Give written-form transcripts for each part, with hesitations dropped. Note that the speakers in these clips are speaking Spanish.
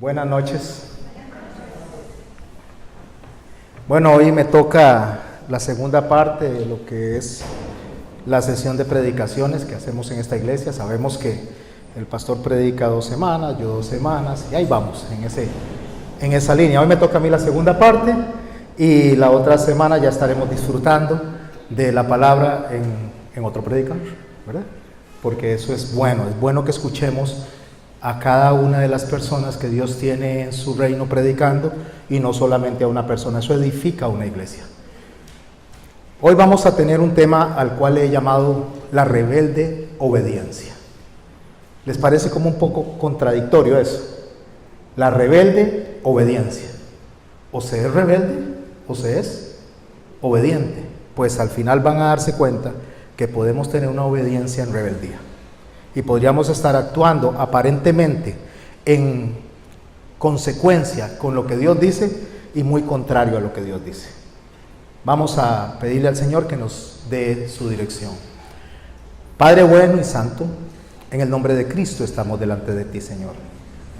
Buenas noches. Bueno, hoy me toca la segunda parte de lo que es la sesión de predicaciones que hacemos en esta iglesia. Sabemos que el pastor predica 2 semanas, yo 2 semanas, y ahí vamos, en esa línea. Hoy me toca a mí la segunda parte y la otra semana ya estaremos disfrutando de la palabra en otro predicador, ¿verdad? Porque eso es bueno que escuchemos a cada una de las personas que Dios tiene en su reino predicando y no solamente a una persona. Eso edifica una iglesia. Hoy vamos a tener un tema al cual he llamado la rebelde obediencia. ¿Les parece como un poco contradictorio eso? La rebelde obediencia. O se es rebelde o se es obediente. Pues al final van a darse cuenta que podemos tener una obediencia en rebeldía. Y podríamos estar actuando aparentemente en consecuencia con lo que Dios dice y muy contrario a lo que Dios dice. Vamos a pedirle al Señor que nos dé su dirección. Padre bueno y santo, en el nombre de Cristo estamos delante de ti, Señor.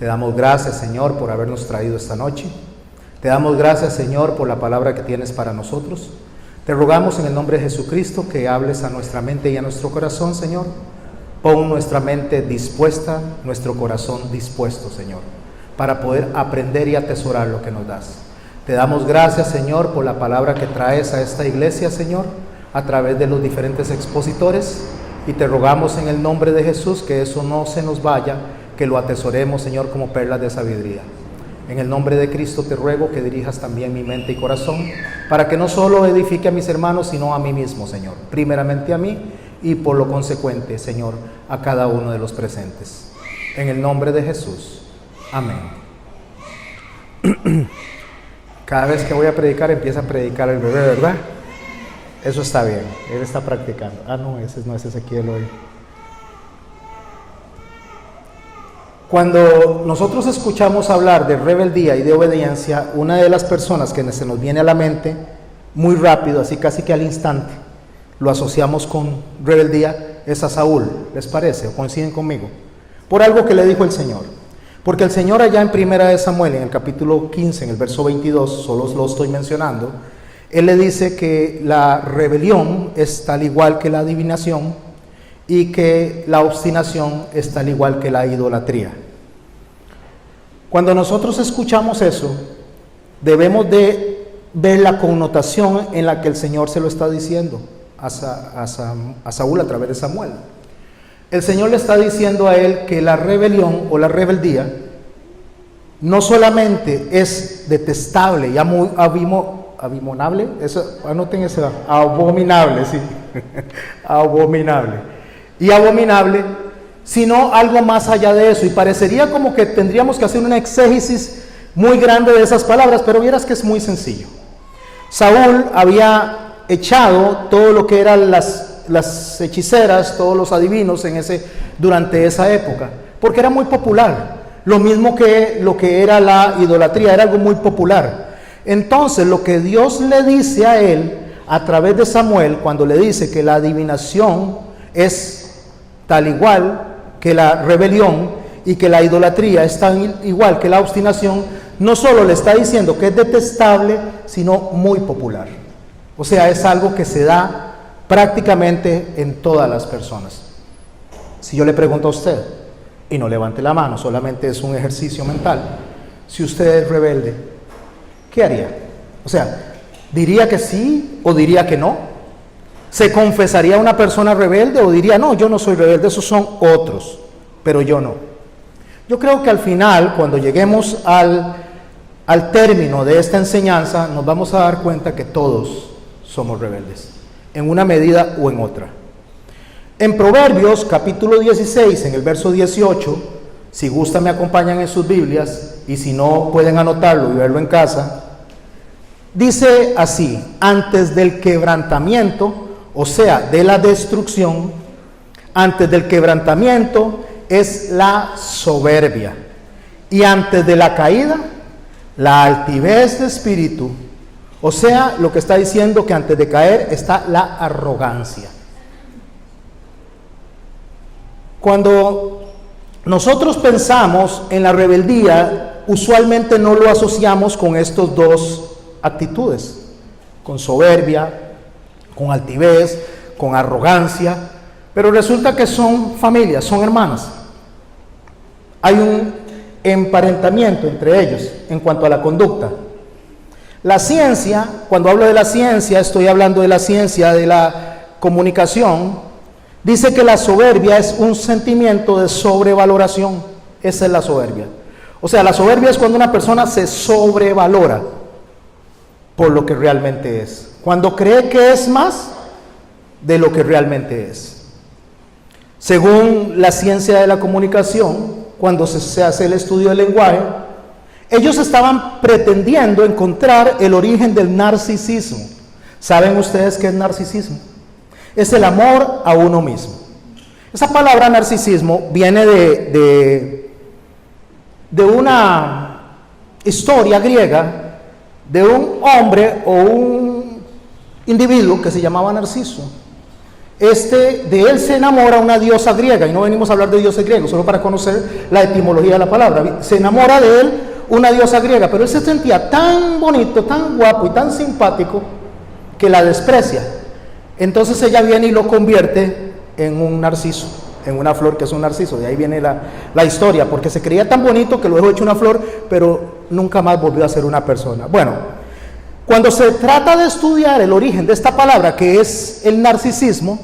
Te damos gracias, Señor, por habernos traído esta noche. Te damos gracias, Señor, por la palabra que tienes para nosotros. Te rogamos en el nombre de Jesucristo que hables a nuestra mente y a nuestro corazón, Señor. Pon nuestra mente dispuesta, nuestro corazón dispuesto, Señor, para poder aprender y atesorar lo que nos das. Te damos gracias, Señor, por la palabra que traes a esta iglesia, Señor, a través de los diferentes expositores. Y te rogamos en el nombre de Jesús que eso no se nos vaya, que lo atesoremos, Señor, como perlas de sabiduría. En el nombre de Cristo te ruego que dirijas también mi mente y corazón, para que no solo edifique a mis hermanos, sino a mí mismo, Señor. Primeramente a mí y por lo consecuente, Señor, a cada uno de los presentes. En el nombre de Jesús. Amén. Cada vez que voy a predicar, empieza a predicar el bebé, ¿verdad? Eso está bien, él está practicando. No, ese no es Ezequiel hoy. Cuando nosotros escuchamos hablar de rebeldía y de obediencia, una de las personas que se nos viene a la mente, muy rápido, así casi que al instante, lo asociamos con rebeldía, es a Saúl. ¿Les parece? ¿O coinciden conmigo? Por algo que le dijo el Señor. Porque el Señor allá en 1 Samuel, en el capítulo 15, en el verso 22, solo lo estoy mencionando, Él le dice que la rebelión es tal igual que la adivinación y que la obstinación es tal igual que la idolatría. Cuando nosotros escuchamos eso, debemos de ver la connotación en la que el Señor se lo está diciendo a Saúl a través de Samuel. El Señor le está diciendo a él que la rebelión o la rebeldía no solamente es detestable y abominable, eso, anoten eso, abominable, sí, abominable, y abominable, sino algo más allá de eso. Y parecería como que tendríamos que hacer una exégesis muy grande de esas palabras, pero vieras que es muy sencillo. Saúl había echado todo lo que eran las hechiceras, todos los adivinos durante esa época, porque era muy popular. Lo mismo que lo que era la idolatría, era algo muy popular. Entonces, lo que Dios le dice a él a través de Samuel, cuando le dice que la adivinación es tal igual que la rebelión y que la idolatría es tan igual que la obstinación, no solo le está diciendo que es detestable, sino muy popular. O sea, es algo que se da prácticamente en todas las personas. Si yo le pregunto a usted, y no levante la mano, solamente es un ejercicio mental, si usted es rebelde, ¿qué haría? O sea, ¿diría que sí o diría que no? ¿Se confesaría una persona rebelde o diría, no, yo no soy rebelde, esos son otros, pero yo no? Yo creo que al final, cuando lleguemos al término de esta enseñanza, nos vamos a dar cuenta que todos somos rebeldes, en una medida o en otra. En Proverbios capítulo 16, en el verso 18, si gustan me acompañan en sus Biblias, y si no pueden anotarlo y verlo en casa, dice así: antes del quebrantamiento, o sea, de la destrucción, antes del quebrantamiento es la soberbia, y antes de la caída, la altivez de espíritu. O sea, lo que está diciendo que antes de caer está la arrogancia. Cuando nosotros pensamos en la rebeldía, usualmente no lo asociamos con estos dos actitudes, con soberbia, con altivez, con arrogancia, pero resulta que son familias, son hermanas. Hay un emparentamiento entre ellos en cuanto a la conducta. La ciencia, cuando hablo de la ciencia, estoy hablando de la ciencia de la comunicación, dice que la soberbia es un sentimiento de sobrevaloración. Esa es la soberbia. O sea, la soberbia es cuando una persona se sobrevalora por lo que realmente es, cuando cree que es más de lo que realmente es. Según la ciencia de la comunicación, cuando se hace el estudio del lenguaje, ellos estaban pretendiendo encontrar el origen del narcisismo. ¿Saben ustedes qué es narcisismo? Es el amor a uno mismo. Esa palabra narcisismo viene de una historia griega de un hombre o un individuo que se llamaba Narciso. De él se enamora una diosa griega, y no venimos a hablar de dioses griegos, solo para conocer la etimología de la palabra. Se enamora de él una diosa griega, pero él se sentía tan bonito, tan guapo y tan simpático que la desprecia. Entonces ella viene y lo convierte en un narciso, en una flor que es un narciso. De ahí viene la historia, porque se creía tan bonito que lo dejó hecho una flor, pero nunca más volvió a ser una persona. Bueno, cuando se trata de estudiar el origen de esta palabra, que es el narcisismo,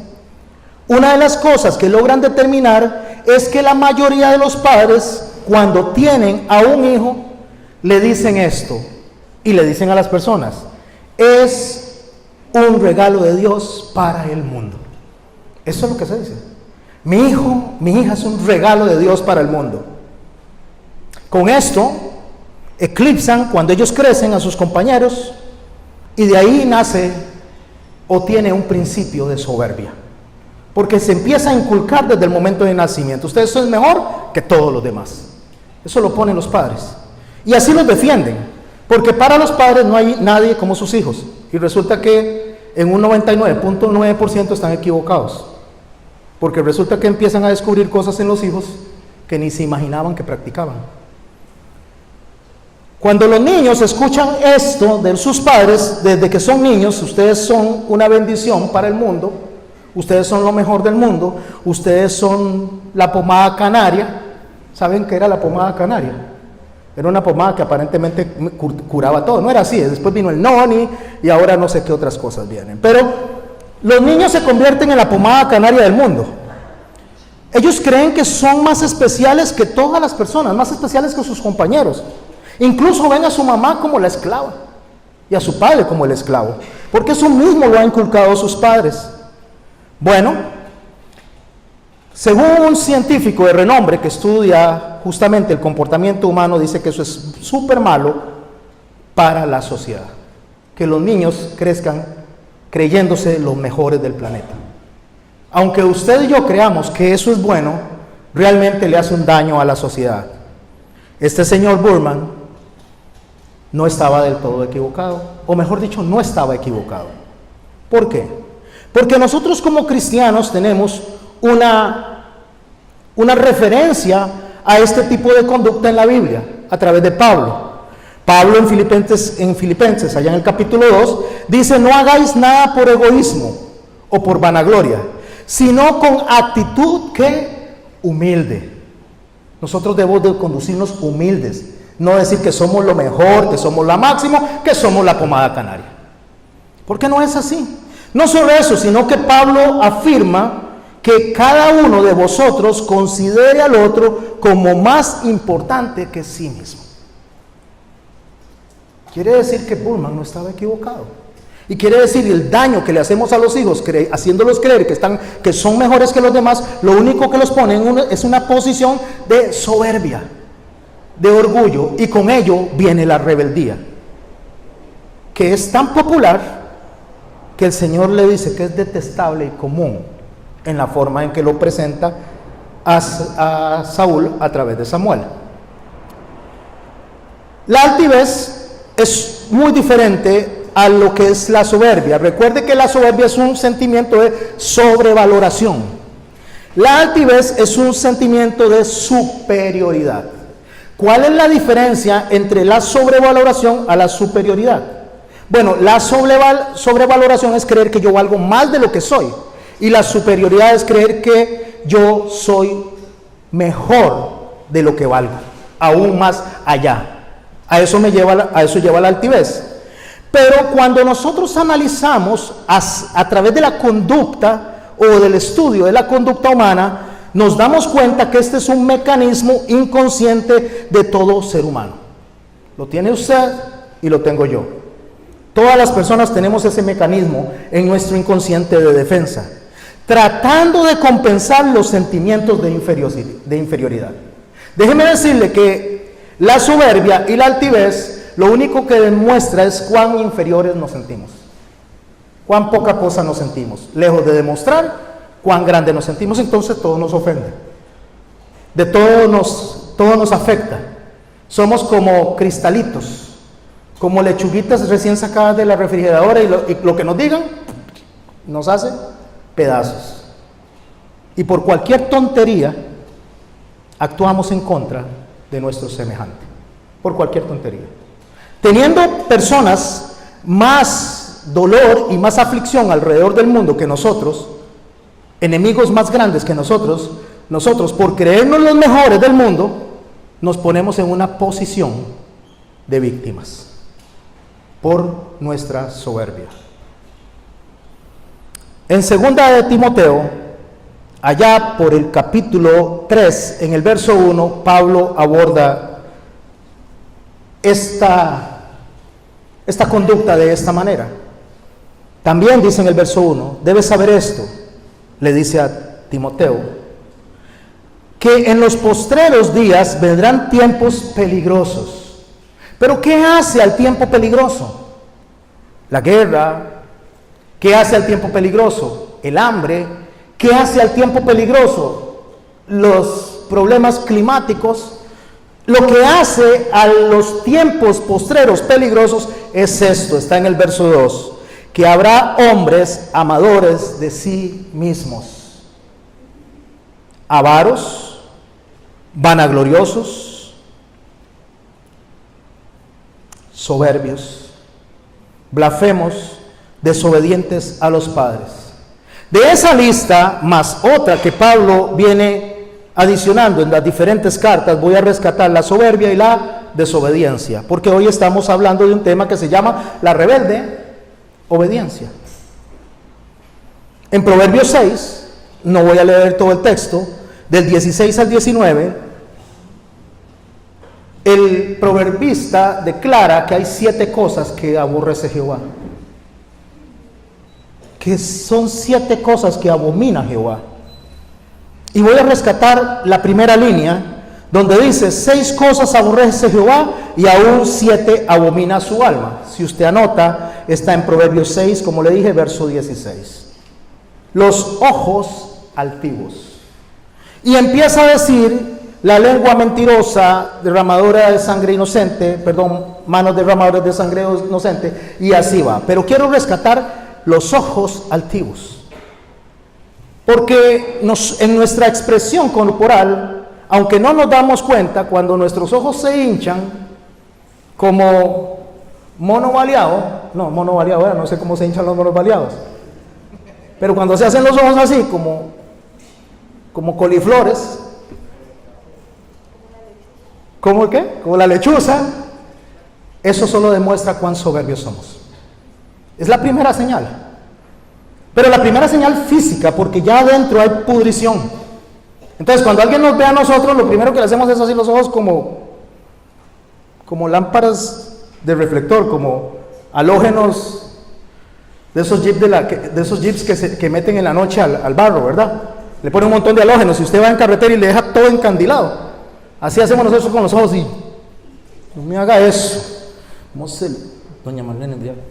una de las cosas que logran determinar es que la mayoría de los padres, cuando tienen a un hijo, le dicen esto, y le dicen a las personas: es un regalo de Dios para el mundo. Eso es lo que se dice. Mi hijo, mi hija es un regalo de Dios para el mundo. Con esto eclipsan cuando ellos crecen a sus compañeros, y de ahí nace o tiene un principio de soberbia, porque se empieza a inculcar desde el momento de nacimiento: ustedes son mejor que todos los demás. Eso lo ponen los padres, y así los defienden, porque para los padres no hay nadie como sus hijos, y resulta que en un 99.9% están equivocados, porque resulta que empiezan a descubrir cosas en los hijos que ni se imaginaban que practicaban. Cuando los niños escuchan esto de sus padres, desde que son niños: ustedes son una bendición para el mundo, ustedes son lo mejor del mundo, ustedes son la pomada canaria. ¿Saben qué era la pomada canaria? Era una pomada que aparentemente curaba todo. No era así, después vino el noni y ahora no sé qué otras cosas vienen. Pero los niños se convierten en la pomada canaria del mundo. Ellos creen que son más especiales que todas las personas, más especiales que sus compañeros. Incluso ven a su mamá como la esclava y a su padre como el esclavo, porque eso mismo lo han inculcado sus padres. Bueno, según un científico de renombre que estudia justamente el comportamiento humano, dice que eso es súper malo para la sociedad, que los niños crezcan creyéndose los mejores del planeta. Aunque usted y yo creamos que eso es bueno, realmente le hace un daño a la sociedad. Este señor Burman no estaba del todo equivocado, o mejor dicho, no estaba equivocado. ¿Por qué? Porque nosotros como cristianos tenemos una referencia a este tipo de conducta en la Biblia, a través de Pablo. Pablo en Filipenses, allá en el capítulo 2, dice: no hagáis nada por egoísmo o por vanagloria, sino con actitud que humilde. Nosotros debemos de conducirnos humildes, no decir que somos lo mejor, que somos la máxima, que somos la pomada canaria. Porque no es así. No solo eso, sino que Pablo afirma que cada uno de vosotros considere al otro como más importante que sí mismo. Quiere decir que Pullman no estaba equivocado. Y quiere decir el daño que le hacemos a los hijos, haciéndolos creer que son mejores que los demás, lo único que los pone es una posición de soberbia, de orgullo, y con ello viene la rebeldía, que es tan popular que el Señor le dice que es detestable y común en la forma en que lo presenta a Saúl a través de Samuel. La altivez es muy diferente a lo que es la soberbia. Recuerde que la soberbia es un sentimiento de sobrevaloración. La altivez es un sentimiento de superioridad. ¿Cuál es la diferencia entre la sobrevaloración a la superioridad? Bueno, la sobrevaloración es creer que yo valgo más de lo que soy. Y la superioridad es creer que yo soy mejor de lo que valgo, aún más allá. A eso lleva la altivez. Pero cuando nosotros analizamos a través de la conducta o del estudio de la conducta humana, nos damos cuenta que este es un mecanismo inconsciente de todo ser humano. Lo tiene usted y lo tengo yo. Todas las personas tenemos ese mecanismo en nuestro inconsciente de defensa, tratando de compensar los sentimientos de inferioridad. Déjeme decirle que la soberbia y la altivez lo único que demuestra es cuán inferiores nos sentimos, cuán poca cosa nos sentimos, lejos de demostrar cuán grande nos sentimos. Entonces todo nos ofende, de todo nos afecta. Somos como cristalitos, como lechuguitas recién sacadas de la refrigeradora, y lo que nos digan nos hace pedazos. Y por cualquier tontería actuamos en contra de nuestro semejante, por cualquier tontería. Teniendo personas más dolor y más aflicción alrededor del mundo que nosotros, enemigos más grandes que nosotros por creernos los mejores del mundo, nos ponemos en una posición de víctimas por nuestra soberbia. En 2 de Timoteo, allá por el capítulo 3, en el verso 1, Pablo aborda esta conducta de esta manera. También dice en el verso 1, debes saber esto, le dice a Timoteo, que en los postreros días vendrán tiempos peligrosos. ¿Pero qué hace al tiempo peligroso? La guerra. ¿Qué hace al tiempo peligroso? El hambre. ¿Qué hace al tiempo peligroso? Los problemas climáticos. Lo que hace a los tiempos postreros peligrosos es esto, está en el verso 2, que habrá hombres amadores de sí mismos, avaros, vanagloriosos, soberbios, blasfemos, desobedientes a los padres. De esa lista, más otra que Pablo viene adicionando en las diferentes cartas, voy a rescatar la soberbia y la desobediencia, porque hoy estamos hablando de un tema que se llama la rebelde obediencia. En Proverbios 6, no voy a leer todo el texto, del 16 al 19, el proverbista declara que hay 7 cosas que aborrece Jehová, que son 7 cosas que abomina Jehová. Y voy a rescatar la primera línea, donde dice: 6 cosas aborrece Jehová y aún 7 abomina su alma. Si usted anota, está en Proverbios 6, como le dije, verso 16. Los ojos altivos. Y empieza a decir: la lengua mentirosa, derramadora de sangre inocente, manos derramadoras de sangre inocente, y así va. Pero quiero rescatar los ojos altivos, porque en nuestra expresión corporal, aunque no nos damos cuenta, cuando nuestros ojos se hinchan como mono baleado, no sé cómo se hinchan los monos baleados, pero cuando se hacen los ojos así, como coliflores, ¿como qué? Como la lechuza, eso solo demuestra cuán soberbios somos. Es la primera señal. Pero la primera señal física, porque ya adentro hay pudrición. Entonces, cuando alguien nos ve a nosotros, lo primero que le hacemos es así los ojos como lámparas de reflector, como halógenos de esos jeeps que meten en la noche al barro, ¿verdad? Le ponen un montón de halógenos. Si usted va en carretera y le deja todo encandilado, así hacemos nosotros con los ojos, y no me haga eso. ¿Cómo se doña Marlene el diablo?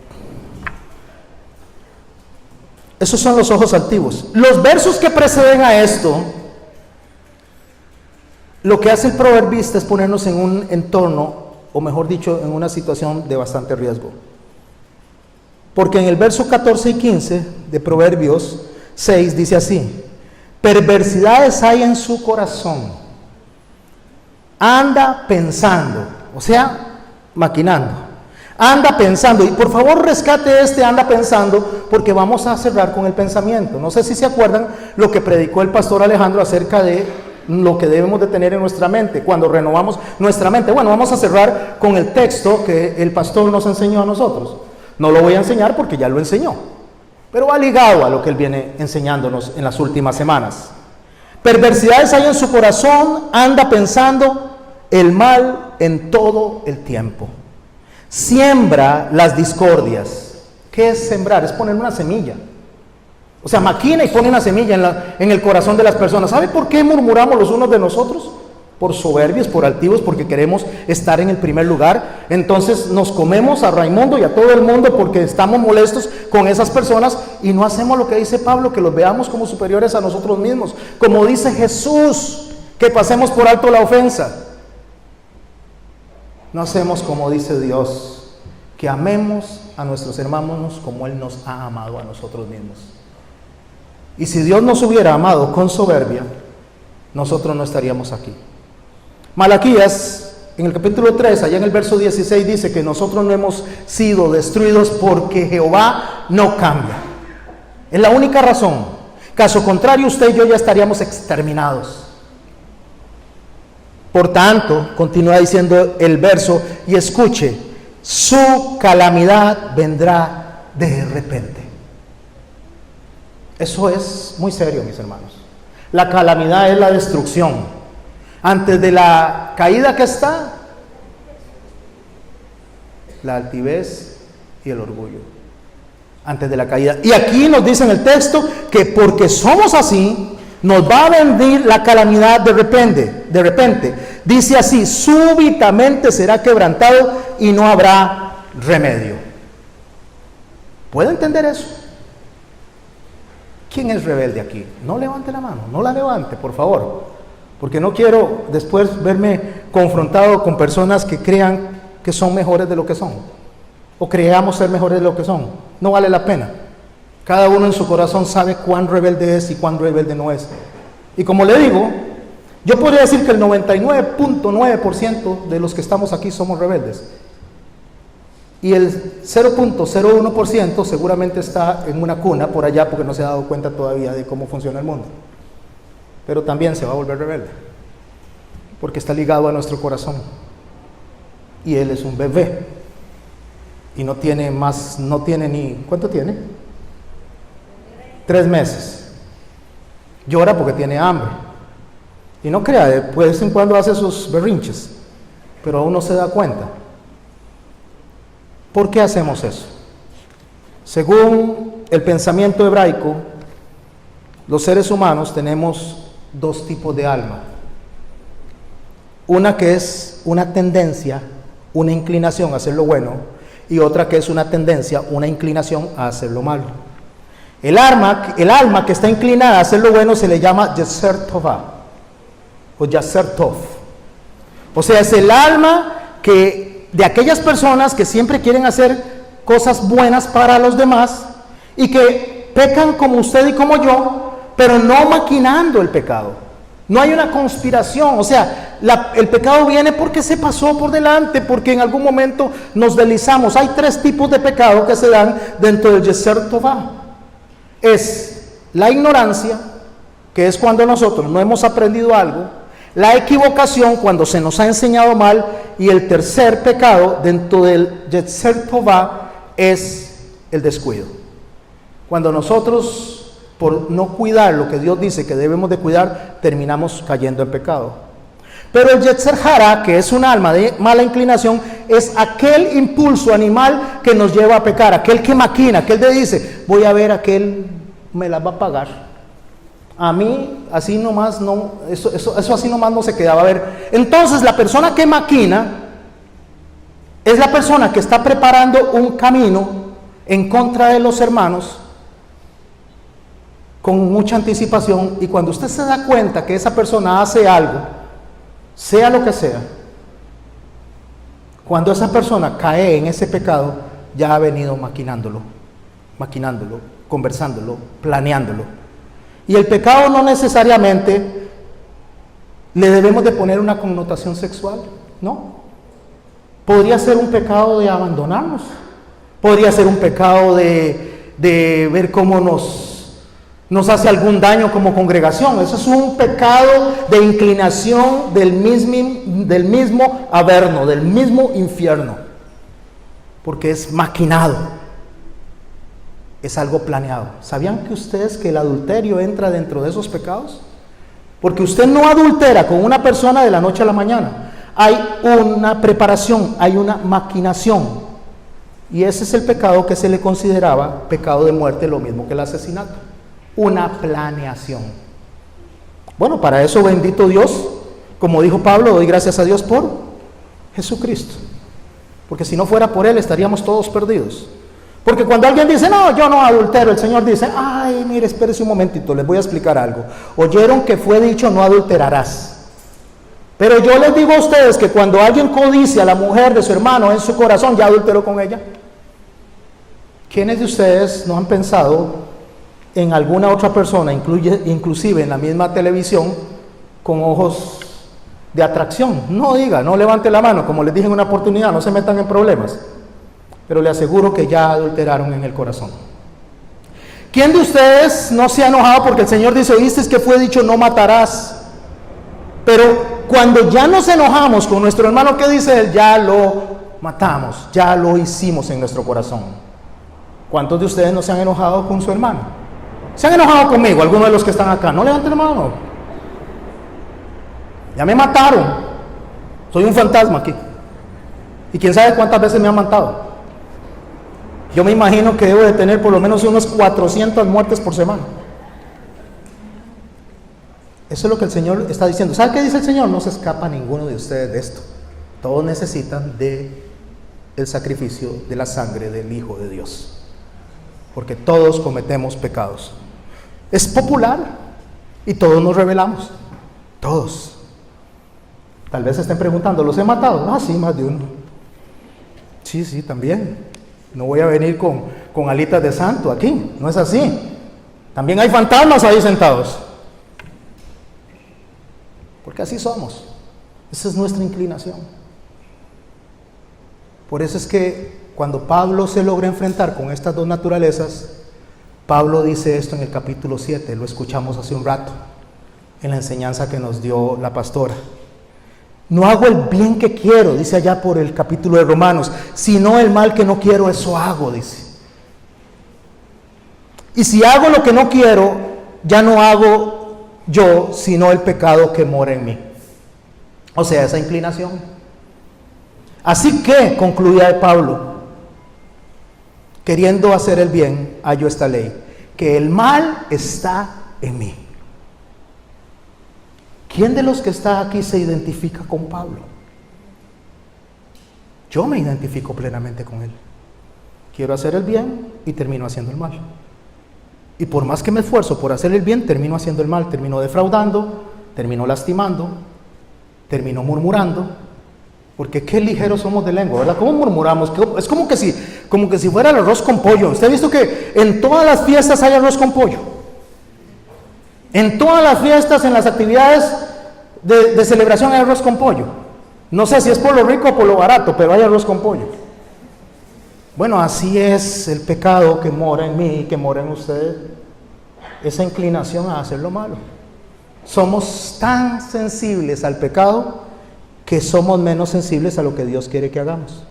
Esos son los ojos altivos. Los versos que preceden a esto, lo que hace el proverbista es ponernos en un entorno, o mejor dicho, en una situación de bastante riesgo. Porque en el verso 14 y 15 de Proverbios 6 dice así: perversidades hay en su corazón anda pensando, o sea, maquinando. Anda pensando, y por favor rescate anda pensando, porque vamos a cerrar con el pensamiento. No sé si se acuerdan lo que predicó el pastor Alejandro acerca de lo que debemos de tener en nuestra mente cuando renovamos nuestra mente. Bueno, vamos a cerrar con el texto que el pastor nos enseñó a nosotros. No lo voy a enseñar porque ya lo enseñó, pero va ligado a lo que él viene enseñándonos en las últimas semanas. Perversidades hay en su corazón, anda pensando el mal en todo el tiempo. Siembra las discordias. ¿Qué es sembrar? Es poner una semilla. O sea, maquina y pone una semilla en el corazón de las personas. ¿Sabe por qué murmuramos los unos de nosotros? Por soberbios, por altivos, porque queremos estar en el primer lugar. Entonces nos comemos a Raimundo y a todo el mundo porque estamos molestos con esas personas y no hacemos lo que dice Pablo, que los veamos como superiores a nosotros mismos. Como dice Jesús, que pasemos por alto la ofensa. No hacemos como dice Dios, que amemos a nuestros hermanos como Él nos ha amado a nosotros mismos. Y si Dios nos hubiera amado con soberbia, nosotros no estaríamos aquí. Malaquías, en el capítulo 3, allá en el verso 16, dice que nosotros no hemos sido destruidos porque Jehová no cambia. Es la única razón. Caso contrario, usted y yo ya estaríamos exterminados. Por tanto, continúa diciendo el verso, y escuche, su calamidad vendrá de repente. Eso es muy serio, mis hermanos. La calamidad es la destrucción. Antes de la caída que está, la altivez y el orgullo. Antes de la caída. Y aquí nos dice en el texto que porque somos así, nos va a venir la calamidad de repente. Dice así, súbitamente será quebrantado y no habrá remedio. ¿Puede entender eso? ¿Quién es rebelde aquí? No levante la mano, no la levante, por favor. Porque no quiero después verme confrontado con personas que crean que son mejores de lo que son. O creamos ser mejores de lo que son. No vale la pena. Cada uno en su corazón sabe cuán rebelde es y cuán rebelde no es. Y como le digo, yo podría decir que el 99.9% de los que estamos aquí somos rebeldes. Y el 0.01% seguramente está en una cuna por allá porque no se ha dado cuenta todavía de cómo funciona el mundo. Pero también se va a volver rebelde. Porque está ligado a nuestro corazón. Y él es un bebé. Y no tiene ni... ¿Cuánto tiene? 3 meses. Llora porque tiene hambre. Y no crea, de vez en cuando hace sus berrinches. Pero aún no se da cuenta. ¿Por qué hacemos eso? Según el pensamiento hebraico, los seres humanos tenemos 2 tipos de alma. Una que es una tendencia, una inclinación a hacer lo bueno, y otra que es una tendencia, una inclinación a hacer lo malo. El alma que está inclinada a hacer lo bueno se le llama Yetzer Tová o Yetzer Tov. O sea, es el alma de aquellas personas que siempre quieren hacer cosas buenas para los demás y que pecan como usted y como yo, pero no maquinando el pecado. No hay una conspiración, o sea, el pecado viene porque se pasó por delante, porque en algún momento nos deslizamos. Hay 3 tipos de pecado que se dan dentro del Yetzer Tová. Es la ignorancia, que es cuando nosotros no hemos aprendido algo, la equivocación, cuando se nos ha enseñado mal, y el tercer pecado dentro del Yetzer Tová es el descuido. Cuando nosotros, por no cuidar lo que Dios dice que debemos de cuidar, terminamos cayendo en pecado. Pero el Yetzer Hara, que es un alma de mala inclinación, es aquel impulso animal que nos lleva a pecar, aquel que maquina, aquel que dice, voy a ver, aquel me las va a pagar. A mí, así nomás no, eso así nomás no se quedaba a ver. Entonces, la persona que maquina es la persona que está preparando un camino en contra de los hermanos con mucha anticipación, y cuando usted se da cuenta que esa persona hace algo, sea lo que sea, cuando esa persona cae en ese pecado, ya ha venido maquinándolo, conversándolo, planeándolo. Y el pecado no necesariamente le debemos de poner una connotación sexual, ¿no? Podría ser un pecado de abandonarnos, podría ser un pecado de ver cómo nos hace algún daño como congregación. Eso es un pecado de inclinación del mismo averno, del mismo infierno, porque es maquinado, es algo planeado. ¿Sabían que ustedes que el adulterio entra dentro de esos pecados? Porque usted no adultera con una persona de la noche a la mañana. Hay una preparación, hay una maquinación. Y ese es el pecado que se le consideraba pecado de muerte, lo mismo que el asesinato. Una planeación. Bueno, para eso bendito Dios, como dijo Pablo, doy gracias a Dios por Jesucristo. Porque si no fuera por Él estaríamos todos perdidos. Porque cuando alguien dice, no, yo no adultero, el Señor dice, ay, mire, espérese un momentito, les voy a explicar algo. Oyeron que fue dicho, no adulterarás. Pero yo les digo a ustedes que cuando alguien codicia a la mujer de su hermano en su corazón, ya adulteró con ella. ¿Quiénes de ustedes no han pensado en alguna otra persona, inclusive en la misma televisión, con ojos de atracción? No diga, no levante la mano, como les dije en una oportunidad, no se metan en problemas. Pero le aseguro que ya adulteraron en el corazón. ¿Quién de ustedes no se ha enojado porque el Señor dice, oíste que fue dicho, no matarás? Pero cuando ya nos enojamos con nuestro hermano, ¿qué dice él? Ya lo matamos, ya lo hicimos en nuestro corazón. ¿Cuántos de ustedes no se han enojado con su hermano? ¿Se han enojado conmigo? Algunos de los que están acá. No levanten la mano. Ya me mataron. Soy un fantasma aquí. Y quién sabe cuántas veces me han matado. Yo me imagino que debo de tener por lo menos unos 400 muertes por semana. Eso es lo que el Señor está diciendo. ¿Sabe qué dice el Señor? No se escapa ninguno de ustedes de esto. Todos necesitan del sacrificio de la sangre del Hijo de Dios. Porque todos cometemos pecados. Es popular y todos nos rebelamos. Todos. Tal vez se estén preguntando, ¿los he matado? Ah, sí, más de uno. Sí, también. No voy a venir con alitas de santo aquí. No es así. También hay fantasmas ahí sentados. Porque así somos. Esa es nuestra inclinación. Por eso es que cuando Pablo se logra enfrentar con estas dos naturalezas, Pablo dice esto en el capítulo 7, lo escuchamos hace un rato, en la enseñanza que nos dio la pastora. No hago el bien que quiero, dice allá por el capítulo de Romanos, sino el mal que no quiero, eso hago, dice. Y si hago lo que no quiero, ya no hago yo, sino el pecado que mora en mí. O sea, esa inclinación. Así que, concluía Pablo, queriendo hacer el bien, hallo esta ley, que el mal está en mí. ¿Quién de los que está aquí se identifica con Pablo? Yo me identifico plenamente con él. Quiero hacer el bien y termino haciendo el mal. Y por más que me esfuerzo por hacer el bien, termino haciendo el mal, termino defraudando, termino lastimando, termino murmurando, porque qué ligeros somos de lengua, ¿verdad? ¿Cómo murmuramos? Es como que si fuera el arroz con pollo. ¿Usted ha visto que en todas las fiestas hay arroz con pollo? En todas las fiestas, en las actividades de celebración hay arroz con pollo. No sé si es por lo rico o por lo barato, pero hay arroz con pollo. Bueno, así es el pecado que mora en mí y que mora en usted. Esa inclinación a hacer lo malo. Somos tan sensibles al pecado que somos menos sensibles a lo que Dios quiere que hagamos.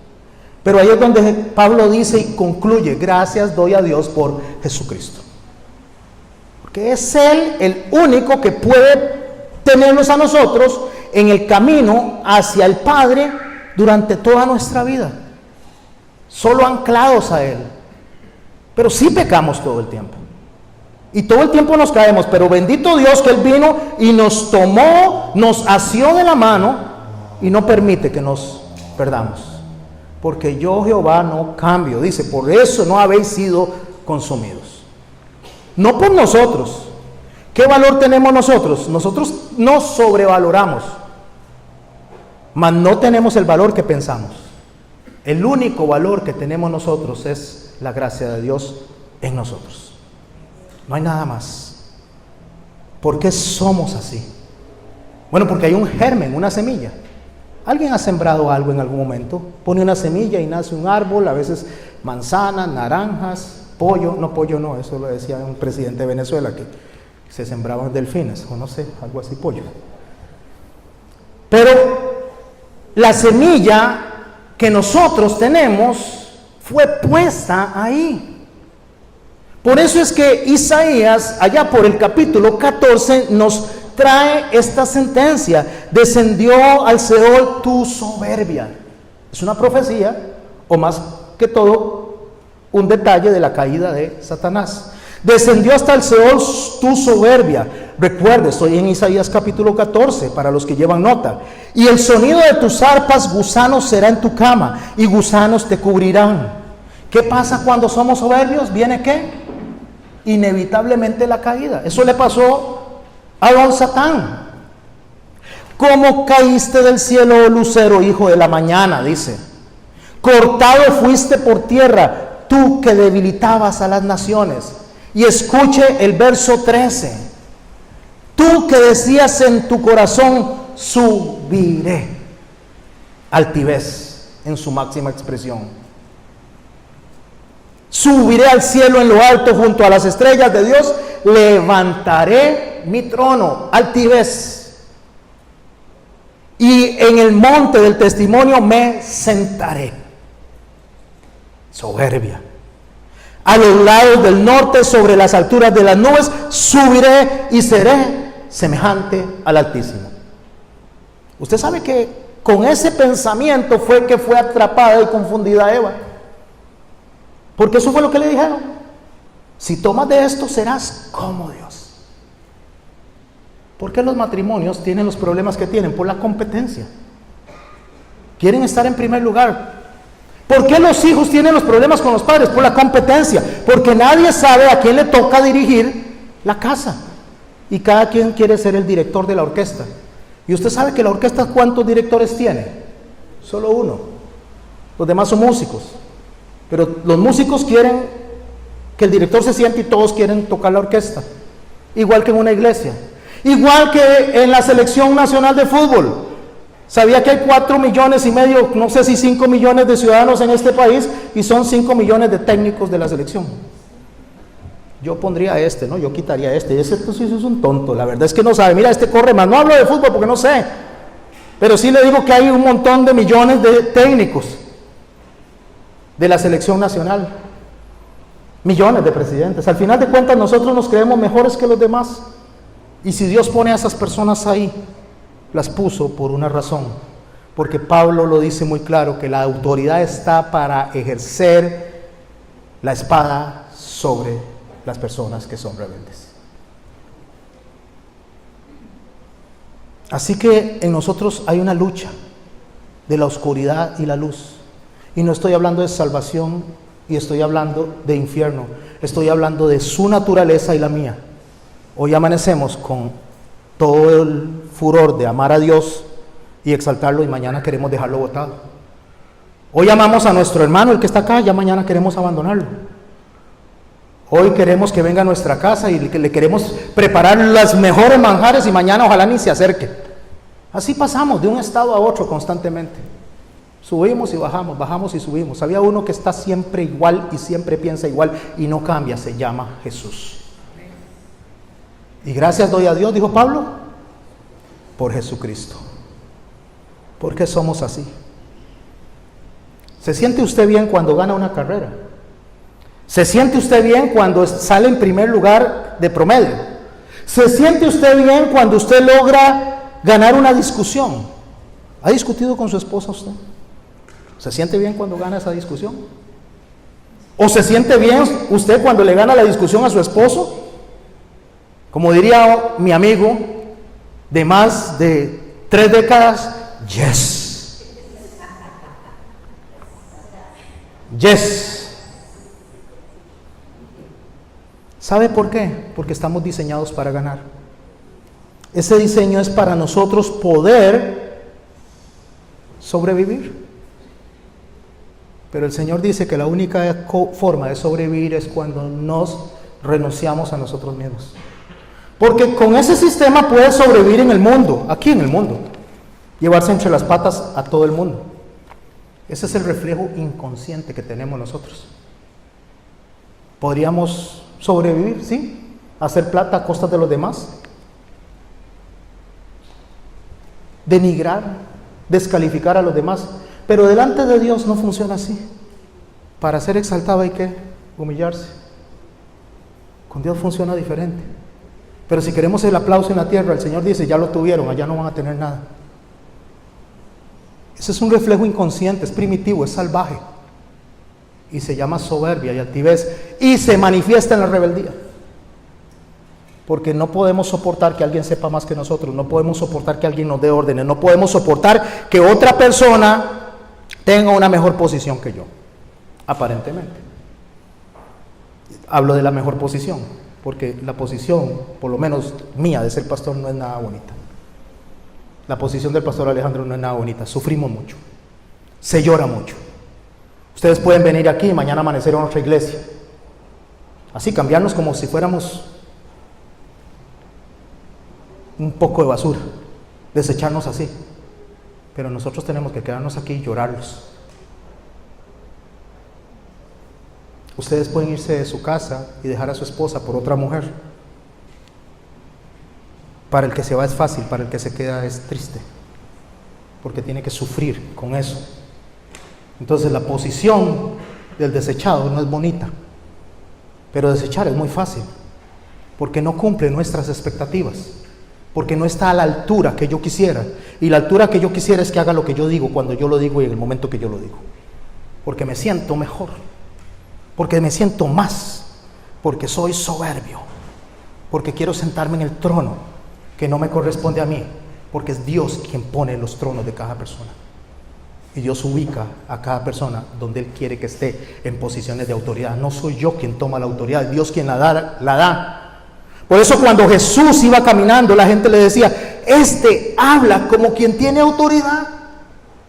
Pero ahí es donde Pablo dice y concluye, gracias doy a Dios por Jesucristo. Porque es Él el único que puede tenernos a nosotros en el camino hacia el Padre durante toda nuestra vida. Solo anclados a Él. Pero sí pecamos todo el tiempo. Y todo el tiempo nos caemos. Pero bendito Dios que Él vino y nos tomó, nos asió de la mano y no permite que nos perdamos. Porque yo, Jehová, no cambio. Dice, por eso no habéis sido consumidos. No por nosotros. ¿Qué valor tenemos nosotros? Nosotros nos sobrevaloramos. Mas no tenemos el valor que pensamos. El único valor que tenemos nosotros es la gracia de Dios en nosotros. No hay nada más. ¿Por qué somos así? Bueno, porque hay un germen, una semilla. Alguien ha sembrado algo en algún momento, pone una semilla y nace un árbol, a veces manzanas, naranjas, pollo. No, pollo no, eso lo decía un presidente de Venezuela, que se sembraban delfines, o no sé, algo así, pollo. Pero la semilla que nosotros tenemos fue puesta ahí. Por eso es que Isaías, allá por el capítulo 14, nos trae esta sentencia: descendió al Seol tu soberbia. Es una profecía, o más que todo, un detalle de la caída de Satanás. Descendió hasta el Seol tu soberbia. Recuerde, estoy en Isaías capítulo 14, para los que llevan nota. Y el sonido de tus arpas, gusanos será en tu cama, y gusanos te cubrirán. ¿Qué pasa cuando somos soberbios? ¿Viene qué? Inevitablemente la caída. Eso le pasó a don Satán. ¿Cómo caíste del cielo, oh lucero, hijo de la mañana? Dice: cortado fuiste por tierra, tú que debilitabas a las naciones. Y escuche el verso 13: tú que decías en tu corazón, subiré. Altivez en su máxima expresión. Subiré al cielo en lo alto junto a las estrellas de Dios, levantaré mi trono. Altivez. Y en el monte del testimonio me sentaré. Soberbia. A los lados del norte, sobre las alturas de las nubes, subiré y seré semejante al Altísimo. Usted sabe que con ese pensamiento fue que fue atrapada y confundida Eva. Porque eso fue lo que le dijeron: si tomas de esto serás como Dios. ¿Por qué los matrimonios tienen los problemas que tienen? Por la competencia. Quieren estar en primer lugar. ¿Por qué los hijos tienen los problemas con los padres? Por la competencia. Porque nadie sabe a quién le toca dirigir la casa. Y cada quien quiere ser el director de la orquesta. Y usted sabe que la orquesta, ¿cuántos directores tiene? Solo uno. Los demás son músicos. Pero los músicos quieren que el director se siente y todos quieren tocar la orquesta. Igual que en una iglesia. Igual que en la selección nacional de fútbol. ¿Sabía que hay 4,5 millones, no sé si 5 millones de ciudadanos en este país, y son 5 millones de técnicos de la selección? Yo pondría ¿no? Yo quitaría ese pues, es un tonto, la verdad es que no sabe. Mira, este corre más. No hablo de fútbol porque no sé, pero sí le digo que hay un montón de millones de técnicos de la selección nacional, millones de presidentes. Al final de cuentas nosotros nos creemos mejores que los demás, y si Dios pone a esas personas ahí, las puso por una razón, porque Pablo lo dice muy claro, que la autoridad está para ejercer la espada sobre las personas que son rebeldes. Así que en nosotros hay una lucha de la oscuridad y la luz, y no estoy hablando de salvación y estoy hablando de infierno, estoy hablando de su naturaleza y la mía. Hoy amanecemos con todo el furor de amar a Dios y exaltarlo, y mañana queremos dejarlo botado. Hoy amamos a nuestro hermano, el que está acá, ya mañana queremos abandonarlo. Hoy queremos que venga a nuestra casa y le queremos preparar las mejores manjares, y mañana ojalá ni se acerque. Así pasamos de un estado a otro constantemente. Subimos y bajamos, bajamos y subimos. Había uno que está siempre igual y siempre piensa igual y no cambia, se llama Jesús. Y gracias doy a Dios, dijo Pablo, por Jesucristo. ¿Por qué somos así? ¿Se siente usted bien cuando gana una carrera? ¿Se siente usted bien cuando sale en primer lugar de promedio? ¿Se siente usted bien cuando usted logra ganar una discusión? ¿Ha discutido con su esposa usted? ¿Se siente bien cuando gana esa discusión? ¿O se siente bien usted cuando le gana la discusión a su esposo? Como diría mi amigo de más de 3 décadas, yes. Yes. ¿Sabe por qué? Porque estamos diseñados para ganar. Ese diseño es para nosotros poder sobrevivir. Pero el Señor dice que la única forma de sobrevivir es cuando nos renunciamos a nosotros mismos. Porque con ese sistema puede sobrevivir en el mundo, aquí en el mundo, llevarse entre las patas a todo el mundo. Ese es el reflejo inconsciente que tenemos nosotros. ¿Podríamos sobrevivir? Sí. ¿Hacer plata a costa de los demás? Denigrar, descalificar a los demás. Pero delante de Dios no funciona así. Para ser exaltado hay que humillarse. Con Dios funciona diferente. Pero si queremos el aplauso en la tierra, el Señor dice, ya lo tuvieron, allá no van a tener nada. Ese es un reflejo inconsciente, es primitivo, es salvaje. Y se llama soberbia y altivez. Y se manifiesta en la rebeldía. Porque no podemos soportar que alguien sepa más que nosotros. No podemos soportar que alguien nos dé órdenes. No podemos soportar que otra persona tenga una mejor posición que yo. Aparentemente. Hablo de la mejor posición. Porque la posición, por lo menos mía, de ser pastor no es nada bonita. La posición del pastor Alejandro no es nada bonita. Sufrimos mucho. Se llora mucho. Ustedes pueden venir aquí y mañana amanecer en otra iglesia. Así, cambiarnos como si fuéramos un poco de basura. Desecharnos así. Pero nosotros tenemos que quedarnos aquí y llorarlos. Ustedes pueden irse de su casa y dejar a su esposa por otra mujer. Para el que se va es fácil, para el que se queda es triste. Porque tiene que sufrir con eso. Entonces la posición del desechado no es bonita. Pero desechar es muy fácil. Porque no cumple nuestras expectativas. Porque no está a la altura que yo quisiera. Y la altura que yo quisiera es que haga lo que yo digo, cuando yo lo digo y en el momento que yo lo digo. Porque me siento mejor. Porque me siento más. Porque soy soberbio. Porque quiero sentarme en el trono que no me corresponde a mí. Porque es Dios quien pone los tronos de cada persona. Y Dios ubica a cada persona donde Él quiere que esté en posiciones de autoridad. No soy yo quien toma la autoridad, es Dios quien la da. Por eso cuando Jesús iba caminando, la gente le decía, este habla como quien tiene autoridad,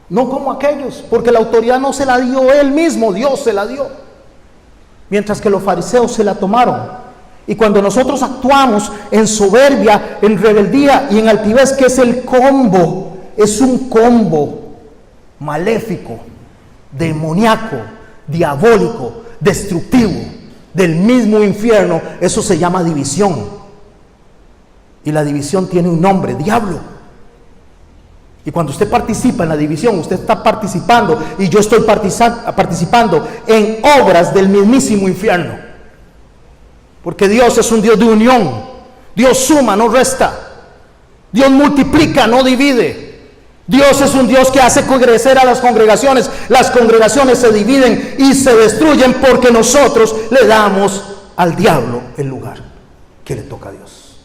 no como aquellos, porque la autoridad no se la dio Él mismo, Dios se la dio. Mientras que los fariseos se la tomaron. Y cuando nosotros actuamos en soberbia, en rebeldía y en altivez, que es el combo, es un combo maléfico, demoníaco, diabólico, destructivo, del mismo infierno, eso se llama división. Y la división tiene un nombre, diablo. Y cuando usted participa en la división, usted está participando, y yo estoy participando en obras del mismísimo infierno. Porque Dios es un Dios de unión. Dios suma, no resta. Dios multiplica, no divide. Dios es un Dios que hace crecer a las congregaciones. Las congregaciones se dividen y se destruyen porque nosotros le damos al diablo el lugar que le toca a Dios.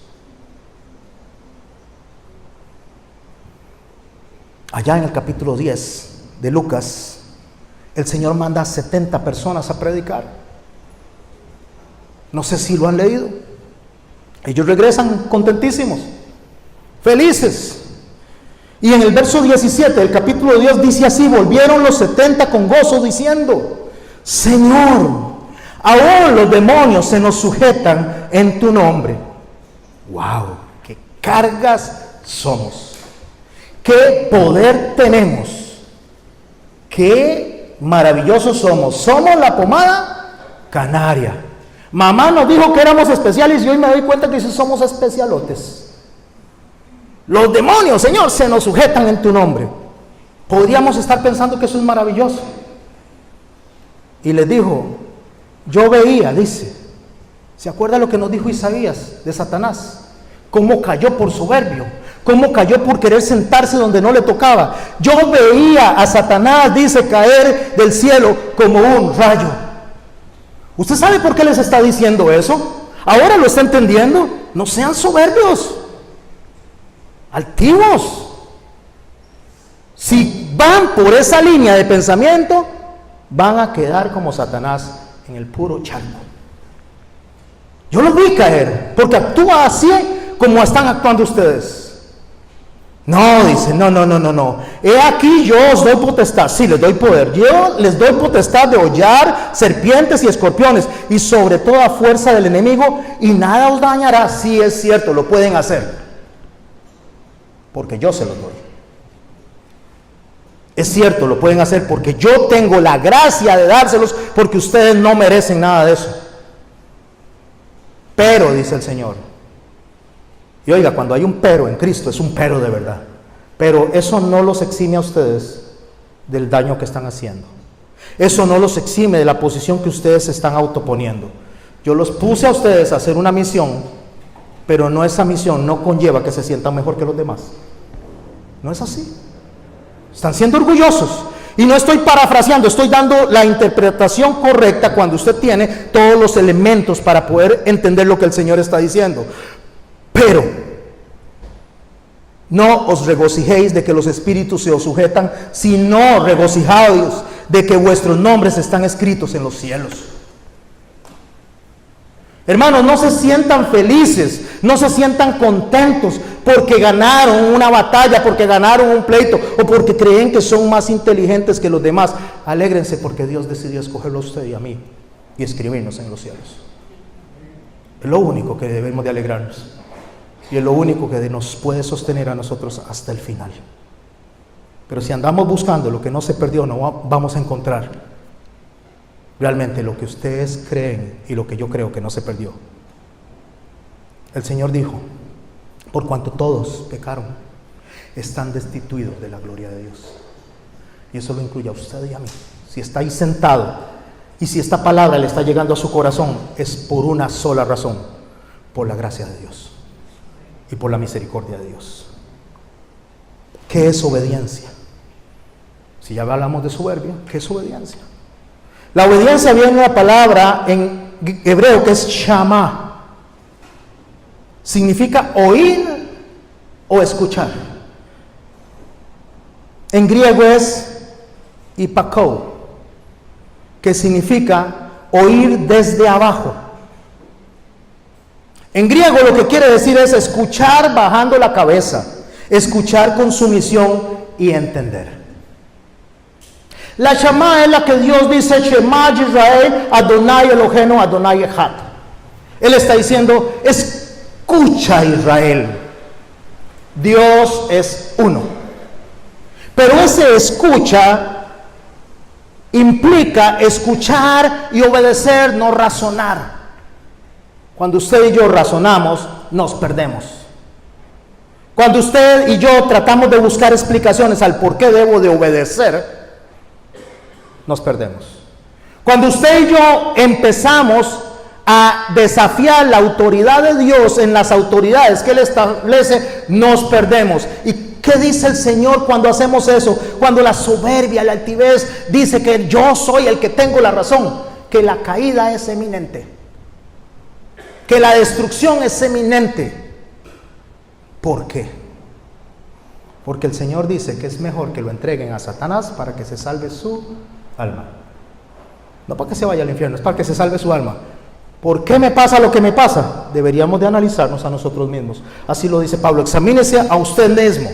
Allá en el capítulo 10 de Lucas, el Señor manda a 70 personas a predicar. No sé si lo han leído. Ellos regresan contentísimos, felices. Y en el verso 17 del capítulo 10 dice así: volvieron los 70 con gozo diciendo: Señor, aún los demonios se nos sujetan en tu nombre. ¡Wow! ¡Qué cargas somos! ¡Qué poder tenemos! ¡Qué maravillosos somos! Somos la pomada canaria. Mamá nos dijo que éramos especiales y hoy me doy cuenta que sí somos especialotes. Los demonios, Señor, se nos sujetan en tu nombre. Podríamos estar pensando que eso es maravilloso. Y les dijo, yo veía, dice, ¿se acuerda lo que nos dijo Isaías de Satanás? Cómo cayó por soberbio, cómo cayó por querer sentarse donde no le tocaba. Yo veía a Satanás, dice, caer del cielo como un rayo. ¿Usted sabe por qué les está diciendo eso? ¿Ahora lo está entendiendo? No sean soberbios, altivos. Si van por esa línea de pensamiento, van a quedar como Satanás en el puro charco. Yo los vi caer, porque actúa así como están actuando ustedes. No, dice, no. He aquí yo os doy potestad. Sí, les doy poder. Yo les doy potestad de hollar serpientes y escorpiones y sobre toda fuerza del enemigo, y nada os dañará. Sí, es cierto, lo pueden hacer, porque yo se los doy. Es cierto, lo pueden hacer porque yo tengo la gracia de dárselos, porque ustedes no merecen nada de eso. Pero, dice el Señor, y oiga, cuando hay un pero en Cristo, es un pero de verdad. Pero eso no los exime a ustedes del daño que están haciendo. Eso no los exime de la posición que ustedes se están autoponiendo. Yo los puse a ustedes a hacer una misión, pero no, esa misión no conlleva que se sientan mejor que los demás. No es así. Están siendo orgullosos. Y no estoy parafraseando, estoy dando la interpretación correcta cuando usted tiene todos los elementos para poder entender lo que el Señor está diciendo. Pero no os regocijéis de que los espíritus se os sujetan, sino regocijaos de que vuestros nombres están escritos en los cielos. Hermanos, no se sientan felices, no se sientan contentos porque ganaron una batalla, porque ganaron un pleito o porque creen que son más inteligentes que los demás. Alégrense porque Dios decidió escogerlo a usted y a mí y escribirnos en los cielos. Es lo único que debemos de alegrarnos. Y es lo único que nos puede sostener a nosotros hasta el final. Pero si andamos buscando lo que no se perdió, no vamos a encontrar realmente lo que ustedes creen y lo que yo creo que no se perdió. El Señor dijo, por cuanto todos pecaron, están destituidos de la gloria de Dios. Y eso lo incluye a usted y a mí. Si está ahí sentado y si esta palabra le está llegando a su corazón, es por una sola razón: por la gracia de Dios y por la misericordia de Dios. ¿Qué es obediencia? Si ya hablamos de soberbia, ¿qué es obediencia? La obediencia viene de una palabra en hebreo que es shama. Significa oír o escuchar. En griego es hipakou, que significa oír desde abajo. En griego lo que quiere decir es escuchar bajando la cabeza, escuchar con sumisión y entender. La Shama es la que Dios dice, Shema Yisrael, Adonai Eloheinu, Adonai Echad. Él está diciendo, escucha Israel, Dios es uno. Pero ese escucha implica escuchar y obedecer, no razonar. Cuando usted y yo razonamos, nos perdemos. Cuando usted y yo tratamos de buscar explicaciones al por qué debo de obedecer, nos perdemos. Cuando usted y yo empezamos a desafiar la autoridad de Dios en las autoridades que Él establece, nos perdemos. ¿Y qué dice el Señor cuando hacemos eso? Cuando la soberbia, la altivez dice que yo soy el que tengo la razón, que la caída es eminente, que la destrucción es eminente. ¿Por qué? Porque el Señor dice que es mejor que lo entreguen a Satanás para que se salve su alma. No para que se vaya al infierno, es para que se salve su alma. ¿Por qué me pasa lo que me pasa? Deberíamos de analizarnos a nosotros mismos. Así lo dice Pablo, examínese a usted mismo.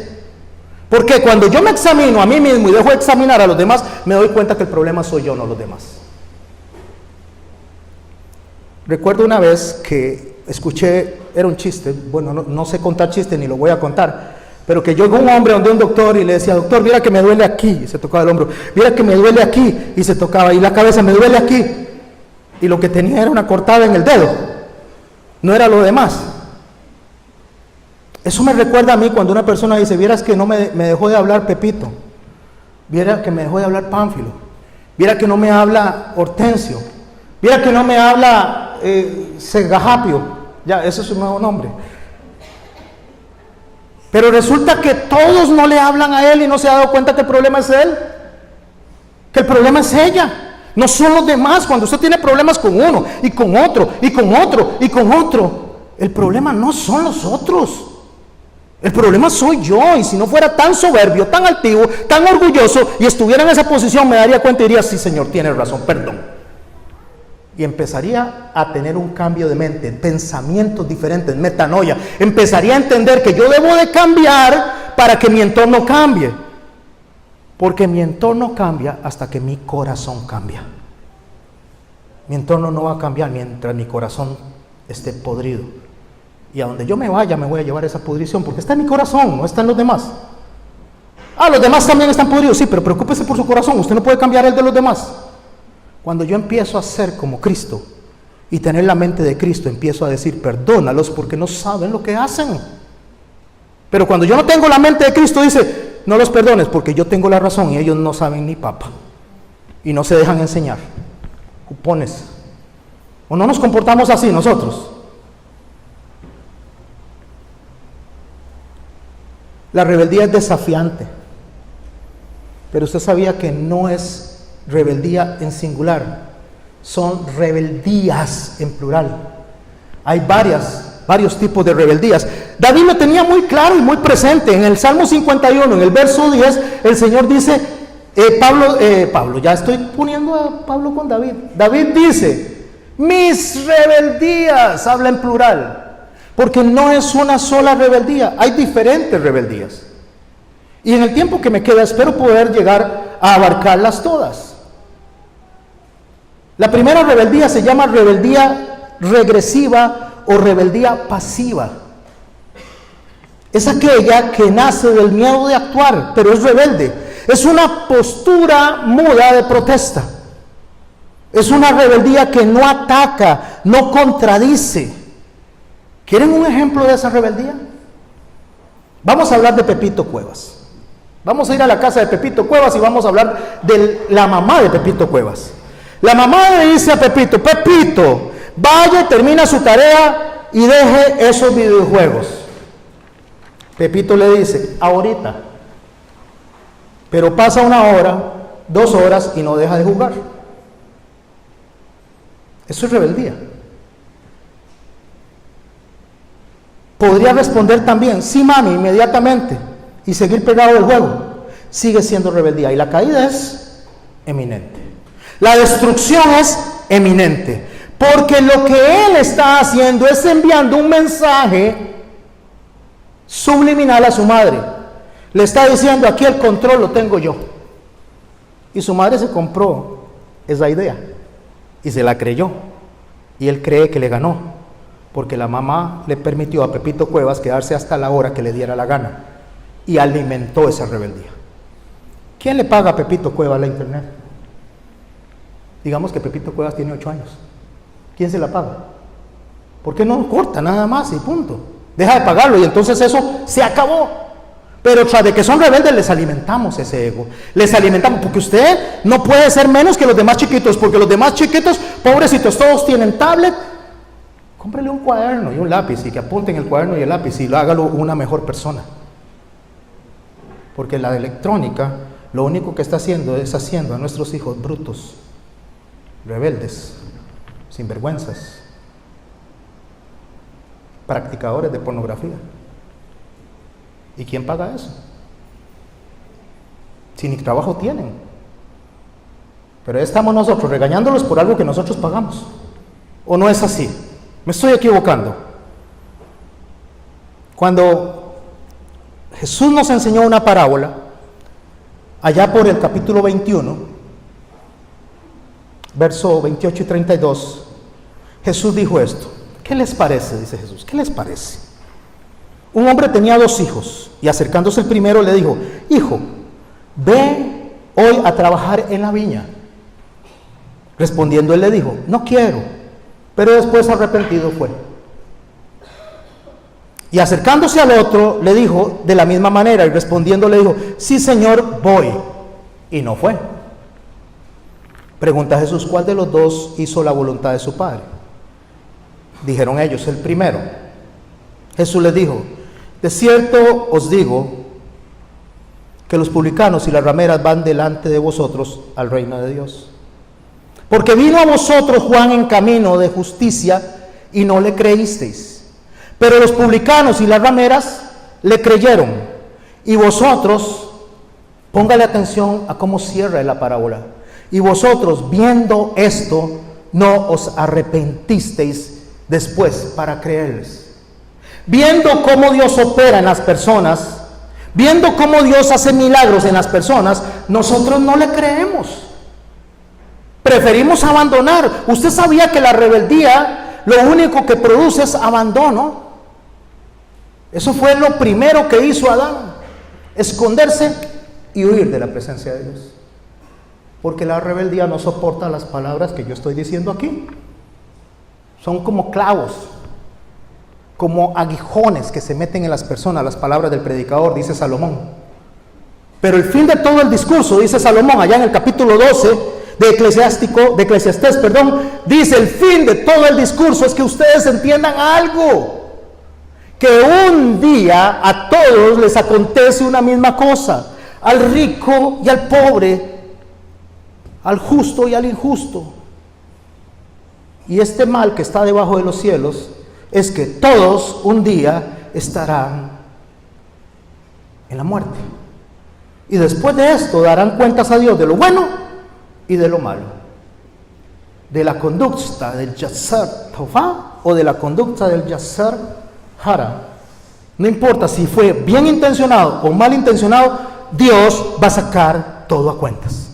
Porque cuando yo me examino a mí mismo y dejo de examinar a los demás, me doy cuenta que el problema soy yo, no los demás. Recuerdo una vez que escuché, era un chiste, bueno, no sé contar chistes ni lo voy a contar, pero que llegó un hombre donde un doctor y le decía, doctor, mira que me duele aquí, y se tocaba el hombro, mira que me duele aquí, y se tocaba, y la cabeza, me duele aquí, y lo que tenía era una cortada en el dedo, no era lo demás. Eso me recuerda a mí cuando una persona dice, vieras que no me dejó de hablar Pepito, viera que me dejó de hablar Pánfilo, viera que no me habla Hortensio, viera que no me habla Segajapio, ya, ese es su nuevo nombre. Pero resulta que todos no le hablan a él y no se ha dado cuenta que el problema es él, que el problema es ella, no son los demás. Cuando usted tiene problemas con uno y con otro y con otro y con otro, el problema no son los otros, el problema soy yo. Y si no fuera tan soberbio, tan altivo, tan orgulloso y estuviera en esa posición, me daría cuenta y diría, sí, Señor, tienes razón, perdón. Y empezaría a tener un cambio de mente, pensamientos diferentes, metanoia. Empezaría a entender que yo debo de cambiar para que mi entorno cambie. Porque mi entorno cambia hasta que mi corazón cambia. Mi entorno no va a cambiar mientras mi corazón esté podrido. Y a donde yo me vaya me voy a llevar esa pudrición, porque está en mi corazón, no está en los demás. Los demás también están podridos, sí, pero preocúpese por su corazón, usted no puede cambiar el de los demás. Cuando yo empiezo a ser como Cristo y tener la mente de Cristo, empiezo a decir, perdónalos porque no saben lo que hacen. Pero cuando yo no tengo la mente de Cristo, dice, no los perdones porque yo tengo la razón y ellos no saben ni papa. Y no se dejan enseñar. Cupones. ¿O no nos comportamos así nosotros? La rebeldía es desafiante. Pero usted sabía que no es rebeldía en singular, son rebeldías en plural. Hay varios tipos de rebeldías. David lo tenía muy claro y muy presente. En el Salmo 51, en el verso 10, el Señor dice, Pablo, ya estoy poniendo a Pablo con David. David dice, mis rebeldías, habla en plural, porque no es una sola rebeldía, hay diferentes rebeldías. Y en el tiempo que me queda, espero poder llegar a abarcarlas todas. La primera rebeldía se llama rebeldía regresiva o rebeldía pasiva. Es aquella que nace del miedo de actuar, pero es rebelde. Es una postura muda de protesta. Es una rebeldía que no ataca, no contradice. ¿Quieren un ejemplo de esa rebeldía? Vamos a hablar de Pepito Cuevas. Vamos a ir a la casa de Pepito Cuevas y vamos a hablar de la mamá de Pepito Cuevas. La mamá le dice a Pepito, Pepito, vaya, termina su tarea y deje esos videojuegos. Pepito le dice, ahorita. Pero pasa 1 hora, 2 horas y no deja de jugar. Eso es rebeldía. Podría responder también, sí mami, inmediatamente, y seguir pegado del juego. Sigue siendo rebeldía y la caída es eminente. La destrucción es eminente, porque lo que él está haciendo es enviando un mensaje subliminal a su madre. Le está diciendo, aquí el control lo tengo yo. Y su madre se compró esa idea y se la creyó. Y él cree que le ganó, porque la mamá le permitió a Pepito Cuevas quedarse hasta la hora que le diera la gana. Y alimentó esa rebeldía. ¿Quién le paga a Pepito Cuevas la internet? Digamos que Pepito Cuevas tiene 8 años. ¿Quién se la paga? ¿Por qué no corta nada más y punto? Deja de pagarlo y entonces eso se acabó. Pero tras de que son rebeldes les alimentamos ese ego. Les alimentamos, porque usted no puede ser menos que los demás chiquitos, porque los demás chiquitos, pobrecitos, todos tienen tablet. Cómprele un cuaderno y un lápiz y que apunten el cuaderno y el lápiz y hágalo una mejor persona. Porque la electrónica lo único que está haciendo es haciendo a nuestros hijos brutos, rebeldes, sinvergüenzas, practicadores de pornografía. ¿Y quién paga eso? Si ni trabajo tienen. Pero estamos nosotros regañándolos por algo que nosotros pagamos. ¿O no es así? Me estoy equivocando. Cuando Jesús nos enseñó una parábola, allá por el capítulo 21, verso 28 y 32, Jesús dijo esto. ¿Qué les parece? Dice Jesús. ¿Qué les parece? Un hombre tenía 2 hijos y acercándose el primero le dijo, hijo, ve hoy a trabajar en la viña. Respondiendo él le dijo, no quiero, pero después arrepentido fue. Y acercándose al otro le dijo de la misma manera y respondiendo le dijo, sí señor, voy. Y no fue. Pregunta Jesús, ¿cuál de los 2 hizo la voluntad de su padre? Dijeron ellos, el primero. Jesús les dijo, de cierto os digo que los publicanos y las rameras van delante de vosotros al reino de Dios. Porque vino a vosotros Juan en camino de justicia y no le creísteis. Pero los publicanos y las rameras le creyeron. Y vosotros, póngale atención a cómo cierra la parábola. Y vosotros, viendo esto, no os arrepentisteis después para creerles. Viendo cómo Dios opera en las personas, viendo cómo Dios hace milagros en las personas, nosotros no le creemos. Preferimos abandonar. Usted sabía que la rebeldía lo único que produce es abandono. Eso fue lo primero que hizo Adán, esconderse y huir de la presencia de Dios. Porque la rebeldía no soporta las palabras que yo estoy diciendo aquí. Son como clavos, como aguijones que se meten en las personas, las palabras del predicador, dice Salomón. Pero el fin de todo el discurso, dice Salomón, allá en el capítulo 12 de Eclesiastés, dice: el fin de todo el discurso es que ustedes entiendan algo, que un día a todos les acontece una misma cosa, al rico y al pobre, al justo y al injusto. Y este mal que está debajo de los cielos es que todos un día estarán en la muerte. Y después de esto darán cuentas a Dios de lo bueno y de lo malo. De la conducta del Yetzer Tová o de la conducta del Yetzer Hara. No importa si fue bien intencionado o mal intencionado, Dios va a sacar todo a cuentas.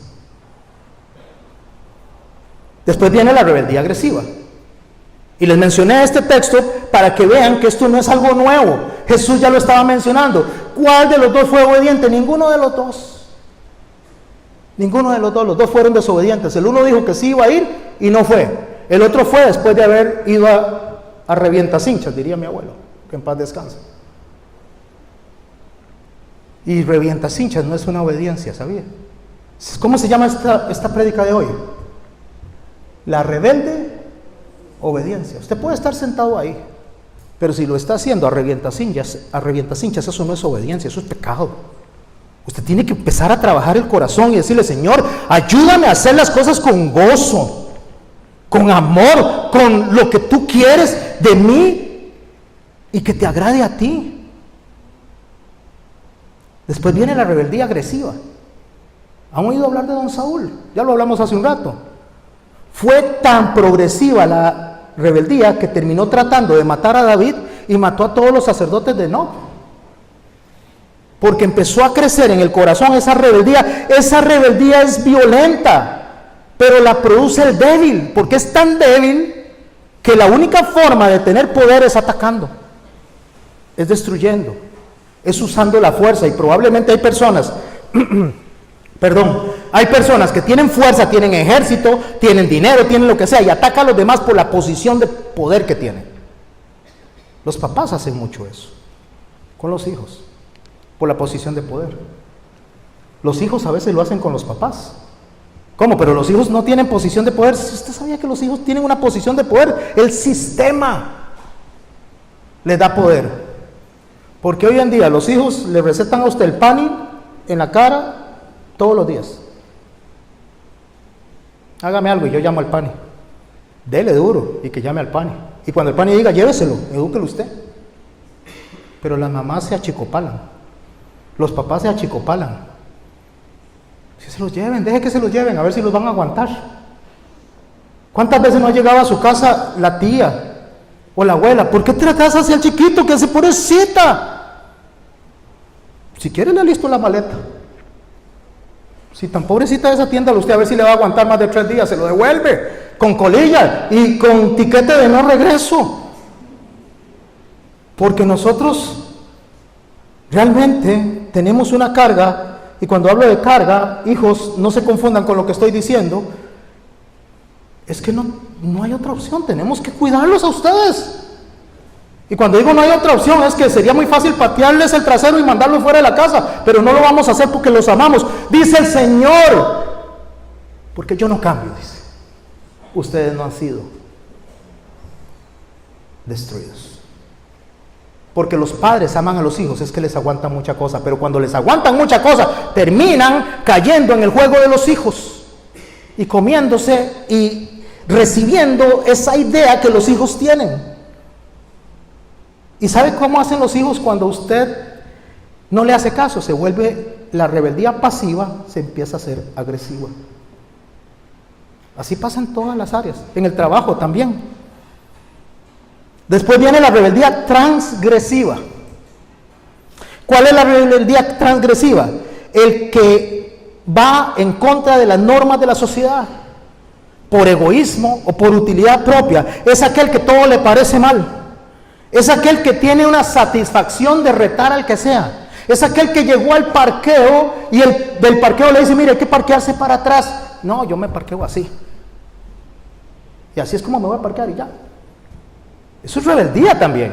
Después viene la rebeldía agresiva. Y les mencioné este texto para que vean que esto no es algo nuevo. Jesús ya lo estaba mencionando. ¿Cuál de los dos fue obediente? Ninguno de los dos. Ninguno de los dos. Los dos fueron desobedientes. El uno dijo que sí iba a ir y no fue. El otro fue después de haber ido a revientacinchas, diría mi abuelo, que en paz descanse. Y revientacinchas no es una obediencia, ¿sabía? ¿Cómo se llama esta prédica de hoy? La rebelde obediencia. Usted puede estar sentado ahí, pero si lo está haciendo a revientacinchas, eso no es obediencia, eso es pecado. Usted tiene que empezar a trabajar el corazón y decirle: Señor, ayúdame a hacer las cosas con gozo, con amor, con lo que tú quieres de mí y que te agrade a ti. Después viene la rebeldía agresiva. ¿Han oído hablar de don Saúl? Ya lo hablamos hace un rato. Fue tan progresiva la rebeldía que terminó tratando de matar a David y mató a todos los sacerdotes de Nob. Porque empezó a crecer en el corazón esa rebeldía. Esa rebeldía es violenta, pero la produce el débil, porque es tan débil que la única forma de tener poder es atacando, es destruyendo, es usando la fuerza. Y probablemente hay personas hay personas que tienen fuerza, tienen ejército, tienen dinero, tienen lo que sea, y atacan a los demás por la posición de poder que tienen. Los papás hacen mucho eso con los hijos, por la posición de poder. Los hijos a veces lo hacen con los papás. ¿Cómo? Pero los hijos no tienen posición de poder. Si usted sabía que los hijos tienen una posición de poder, el sistema les da poder. Porque hoy en día los hijos le recetan a usted el pani en la cara todos los días. Hágame algo y yo llamo al pani. Dele duro y que llame al pani. Y cuando el pani diga, lléveselo, edúquelo usted. Pero las mamás se achicopalan, los papás se achicopalan. Si se los lleven, deje que se los lleven, a ver si los van a aguantar. ¿Cuántas veces no ha llegado a su casa la tía o la abuela? ¿Por qué tratas así al chiquito que hace pobrecita? Si quiere le listo la maleta. Si tan pobrecita esa, atiéndalo usted a ver si le va a aguantar más de 3 días, se lo devuelve con colilla y con tiquete de no regreso. Porque nosotros realmente tenemos una carga, y cuando hablo de carga, hijos, no se confundan con lo que estoy diciendo, es que no hay otra opción, tenemos que cuidarlos a ustedes. Y cuando digo no hay otra opción, es que sería muy fácil patearles el trasero y mandarlos fuera de la casa, pero no lo vamos a hacer porque los amamos. Dice el Señor, porque yo no cambio, dice, ustedes no han sido destruidos. Porque los padres aman a los hijos, es que les aguantan mucha cosa, pero cuando les aguantan mucha cosa, terminan cayendo en el juego de los hijos y comiéndose y recibiendo esa idea que los hijos tienen. ¿Y sabe cómo hacen los hijos cuando usted no le hace caso? Se vuelve la rebeldía pasiva, se empieza a ser agresiva. Así pasa en todas las áreas, en el trabajo también. Después viene la rebeldía transgresiva. ¿Cuál es la rebeldía transgresiva? El que va en contra de las normas de la sociedad, por egoísmo o por utilidad propia. Es aquel que todo le parece mal. Es aquel que tiene una satisfacción de retar al que sea. Es aquel que llegó al parqueo y el del parqueo le dice, mire, hay que parquearse para atrás. No, yo me parqueo así. Y así es como me voy a parquear y ya. Eso es rebeldía también.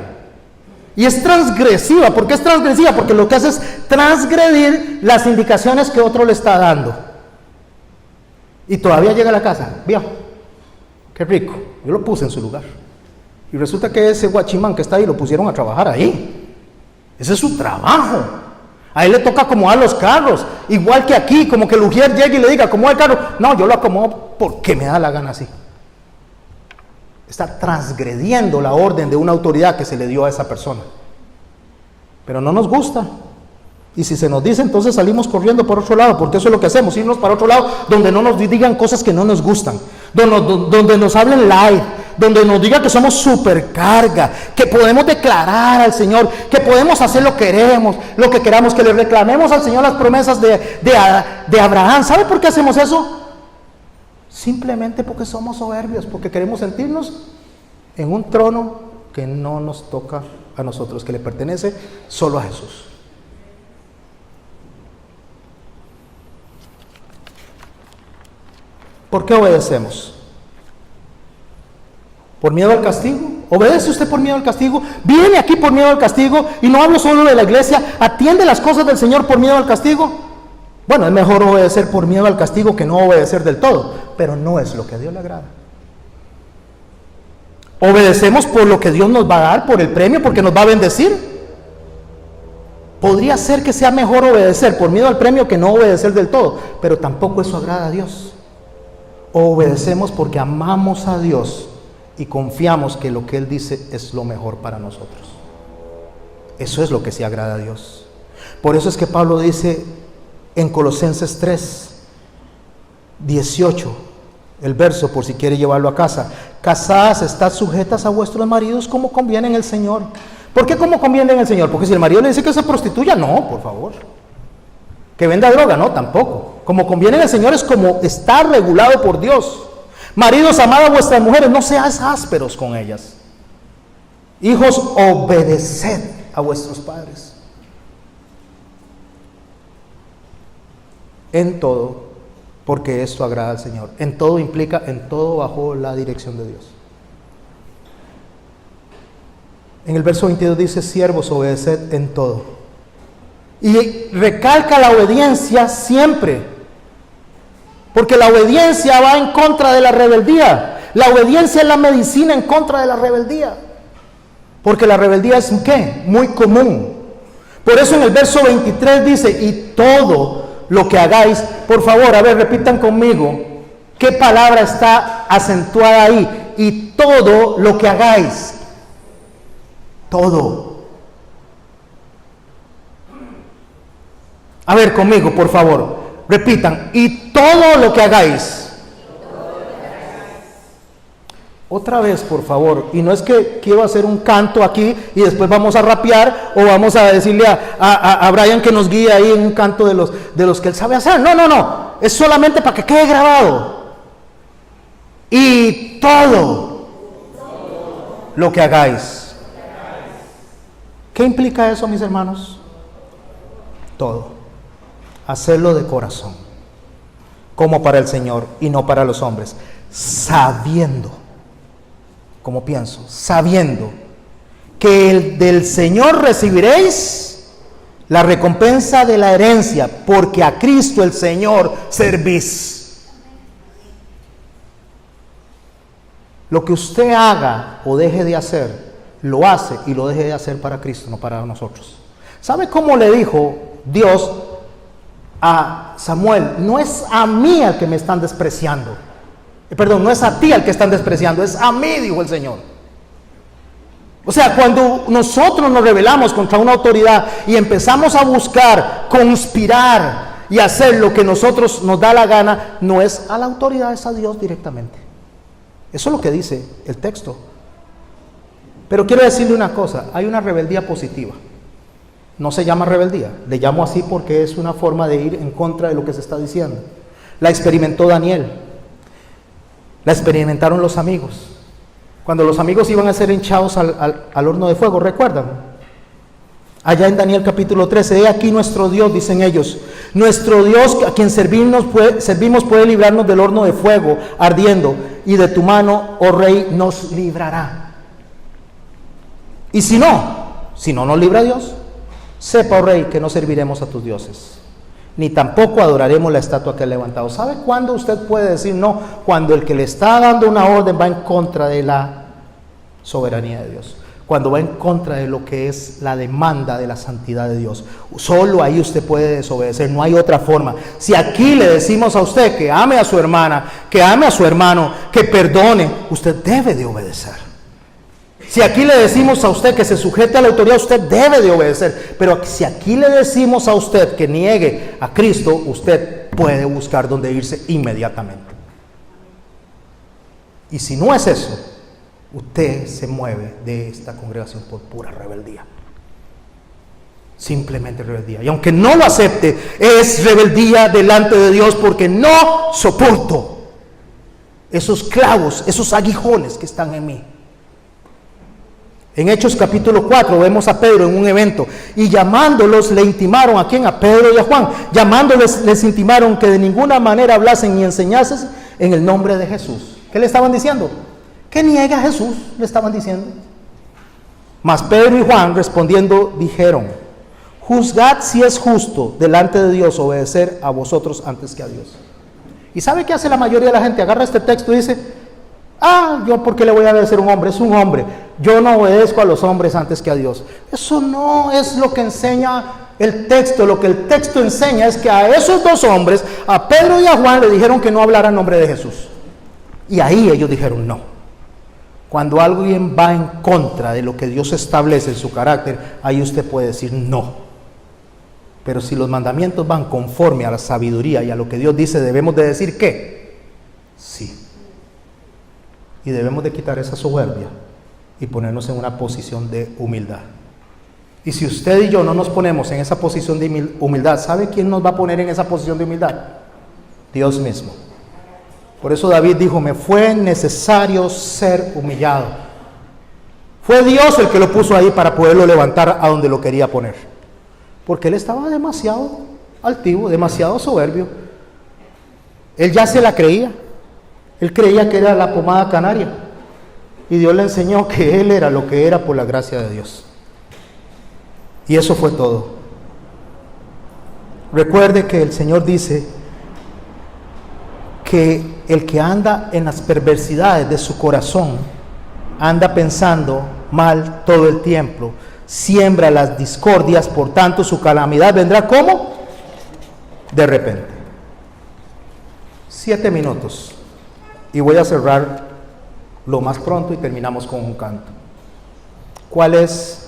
Y es transgresiva. ¿Por qué es transgresiva? Porque lo que hace es transgredir las indicaciones que otro le está dando. Y todavía llega a la casa. Vio, qué rico. Yo lo puse en su lugar. Y resulta que ese guachimán que está ahí lo pusieron a trabajar ahí. Ese es su trabajo. A él le toca acomodar los carros. Igual que aquí, como que el ujier llegue y le diga, acomoda el carro. No, yo lo acomodo porque me da la gana así. Está transgrediendo la orden de una autoridad que se le dio a esa persona. Pero no nos gusta. Y si se nos dice, entonces salimos corriendo por otro lado, porque eso es lo que hacemos, irnos para otro lado, donde no nos digan cosas que no nos gustan, donde nos hablen live, donde nos digan que somos supercarga, que podemos declarar al Señor, que podemos hacer lo que queramos, que le reclamemos al Señor las promesas de Abraham. ¿Sabe por qué hacemos eso? Simplemente porque somos soberbios, porque queremos sentirnos en un trono que no nos toca a nosotros, que le pertenece solo a Jesús. ¿Por qué obedecemos? ¿Por miedo al castigo? ¿Obedece usted por miedo al castigo? ¿Viene aquí por miedo al castigo? Y no hablo solo de la iglesia, ¿atiende las cosas del Señor por miedo al castigo? Bueno, es mejor obedecer por miedo al castigo que no obedecer del todo, pero no es lo que a Dios le agrada. ¿Obedecemos por lo que Dios nos va a dar, por el premio, porque nos va a bendecir? Podría ser que sea mejor obedecer por miedo al premio que no obedecer del todo, pero tampoco eso agrada a Dios. Obedecemos porque amamos a Dios y confiamos que lo que Él dice es lo mejor para nosotros. Eso es lo que sí agrada a Dios. Por eso es que Pablo dice en Colosenses 3:18, el verso, por si quiere llevarlo a casa: casadas, estad sujetas a vuestros maridos como conviene en el Señor. ¿Por qué como conviene en el Señor? Porque si el marido le dice que se prostituya, no, por favor. Que venda droga, no, tampoco. Como conviene en el Señor es como está regulado por Dios. Maridos, amad a vuestras mujeres, no seáis ásperos con ellas. Hijos, obedeced a vuestros padres. En todo, porque esto agrada al Señor. En todo implica, en todo bajo la dirección de Dios. En el verso 22 dice, siervos, obedeced en todo. Y recalca la obediencia siempre, porque la obediencia va en contra de la rebeldía. La obediencia es la medicina en contra de la rebeldía, porque la rebeldía es ¿qué? Muy común. Por eso en el verso 23 dice, y todo lo que hagáis, por favor, a ver, repitan conmigo, ¿qué palabra está acentuada ahí? Y todo lo que hagáis, todo. A ver conmigo, por favor, repitan, y todo lo que hagáis. Otra vez, por favor, y no es que quiero hacer un canto aquí y después vamos a rapear o vamos a decirle a Brian que nos guíe ahí en un canto de los que él sabe hacer. No, es solamente para que quede grabado. Y todo lo que hagáis. ¿Qué implica eso, mis hermanos? Todo. Hacerlo de corazón, como para el Señor y no para los hombres, sabiendo, como pienso, sabiendo que del Señor recibiréis la recompensa de la herencia, porque a Cristo el Señor servís. Lo que usted haga o deje de hacer, lo hace y lo deje de hacer para Cristo, no para nosotros. ¿Sabe cómo le dijo Dios a Samuel? No es a mí al que me están despreciando. Perdón, no es a ti al que están despreciando, es a mí, dijo el Señor. O sea, cuando nosotros nos rebelamos contra una autoridad y empezamos a buscar, conspirar y hacer lo que nosotros nos da la gana, no es a la autoridad, es a Dios directamente. Eso es lo que dice el texto. Pero quiero decirle una cosa, hay una rebeldía positiva. No se llama rebeldía, le llamo así porque es una forma de ir en contra de lo que se está diciendo. La experimentó Daniel, la experimentaron los amigos. Cuando los amigos iban a ser hinchados al horno de fuego, ¿recuerdan? Allá en Daniel capítulo 13, he aquí nuestro Dios, dicen ellos, nuestro Dios a quien servimos puede librarnos del horno de fuego ardiendo, y de tu mano, oh rey, nos librará. Y si no nos libra Dios, sepa, oh rey, que no serviremos a tus dioses, ni tampoco adoraremos la estatua que ha levantado. ¿Sabe cuándo usted puede decir no? Cuando el que le está dando una orden va en contra de la soberanía de Dios, cuando va en contra de lo que es la demanda de la santidad de Dios. Solo ahí usted puede desobedecer, no hay otra forma. Si aquí le decimos a usted que ame a su hermana, que ame a su hermano, que perdone, usted debe de obedecer. Si aquí le decimos a usted que se sujete a la autoridad, usted debe de obedecer. Pero si aquí le decimos a usted que niegue a Cristo, usted puede buscar dónde irse inmediatamente. Y si no es eso, usted se mueve de esta congregación por pura rebeldía. Simplemente rebeldía. Y aunque no lo acepte, es rebeldía delante de Dios, porque no soporto esos clavos, esos aguijones que están en mí. En Hechos capítulo 4 vemos a Pedro en un evento, y llamándolos le intimaron, ¿a quién? A Pedro y a Juan. Llamándoles les intimaron que de ninguna manera hablasen ni enseñasen en el nombre de Jesús. ¿Qué le estaban diciendo? Que niegue a Jesús, le estaban diciendo. Mas Pedro y Juan respondiendo dijeron: juzgad si es justo delante de Dios obedecer a vosotros antes que a Dios. ¿Y sabe qué hace la mayoría de la gente? Agarra este texto y dice: yo por qué le voy a obedecer a un hombre, es un hombre, yo no obedezco a los hombres antes que a Dios. Eso no es lo que enseña el texto. Lo que el texto enseña es que a esos dos hombres, a Pedro y a Juan, le dijeron que no hablaran en nombre de Jesús, y ahí ellos dijeron no. Cuando alguien va en contra de lo que Dios establece en su carácter, ahí usted puede decir no. Pero si los mandamientos van conforme a la sabiduría y a lo que Dios dice, debemos de decir ¿qué? Sí. Y debemos de quitar esa soberbia y ponernos en una posición de humildad. Y si usted y yo no nos ponemos en esa posición de humildad, ¿sabe quién nos va a poner en esa posición de humildad? Dios mismo. Por eso David dijo: me fue necesario ser humillado. Fue Dios el que lo puso ahí para poderlo levantar a donde lo quería poner. Porque él estaba demasiado altivo, demasiado soberbio. Él ya se la creía. Él creía que era la pomada canaria. Y Dios le enseñó que él era lo que era por la gracia de Dios. Y eso fue todo. Recuerde que el Señor dice que el que anda en las perversidades de su corazón anda pensando mal todo el tiempo, siembra las discordias, por tanto su calamidad vendrá ¿cómo? De repente. 7 minutos y voy a cerrar lo más pronto y terminamos con un canto. ¿Cuál es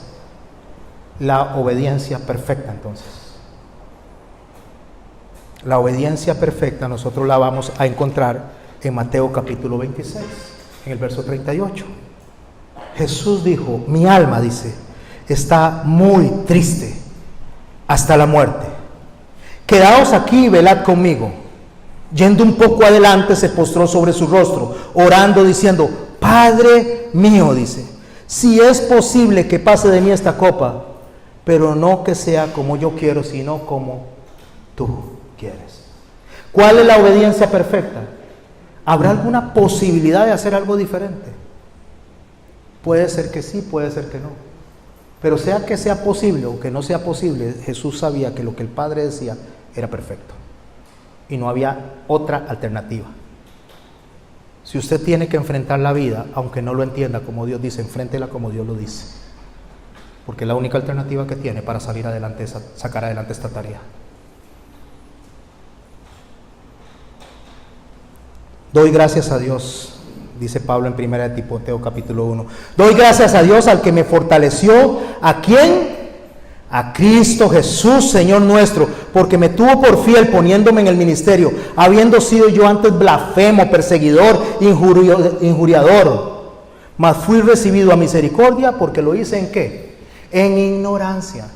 la obediencia perfecta entonces? La obediencia perfecta nosotros la vamos a encontrar en Mateo capítulo 26, en el verso 38. Jesús dijo: mi alma, dice, está muy triste hasta la muerte. Quedaos aquí y velad conmigo. Yendo un poco adelante, se postró sobre su rostro, orando, diciendo: Padre mío, dice, si es posible que pase de mí esta copa, pero no que sea como yo quiero, sino como tú quieres. ¿Cuál es la obediencia perfecta? ¿Habrá alguna posibilidad de hacer algo diferente? Puede ser que sí, puede ser que no. Pero sea que sea posible o que no sea posible, Jesús sabía que lo que el Padre decía era perfecto. Y no había otra alternativa. Si usted tiene que enfrentar la vida, aunque no lo entienda como Dios dice, enfréntela como Dios lo dice. Porque la única alternativa que tiene para salir adelante es sacar adelante esta tarea. Doy gracias a Dios, dice Pablo en 1 Timoteo capítulo 1. Doy gracias a Dios al que me fortaleció. ¿A quién? A Cristo Jesús, Señor nuestro, porque me tuvo por fiel poniéndome en el ministerio, habiendo sido yo antes blasfemo, perseguidor, injuriador. Mas fui recibido a misericordia porque lo hice ¿en qué? En ignorancia.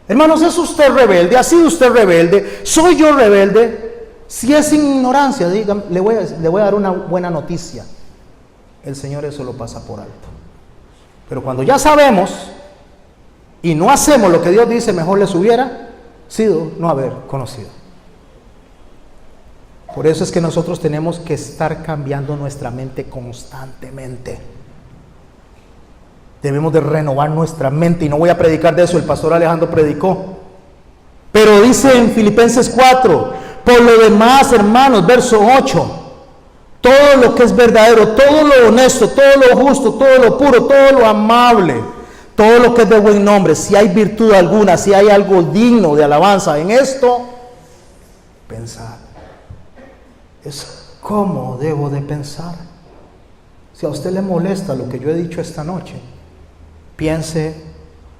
Hermanos, ¿es usted rebelde? ¿Ha sido usted rebelde? ¿Soy yo rebelde? Si es ignorancia, dígame, le voy a dar una buena noticia. El Señor eso lo pasa por alto. Pero cuando ya sabemos y no hacemos lo que Dios dice, mejor les hubiera sido no haber conocido. Por eso es que nosotros tenemos que estar cambiando nuestra mente constantemente. Debemos de renovar nuestra mente, y no voy a predicar de eso, el pastor Alejandro predicó. Pero dice en Filipenses 4, por lo demás, hermanos, verso 8, todo lo que es verdadero, todo lo honesto, todo lo justo, todo lo puro, todo lo amable, todo lo que es de buen nombre, si hay virtud alguna, si hay algo digno de alabanza, en esto, pensad. Es cómo debo de pensar. Si a usted le molesta lo que yo he dicho esta noche, piense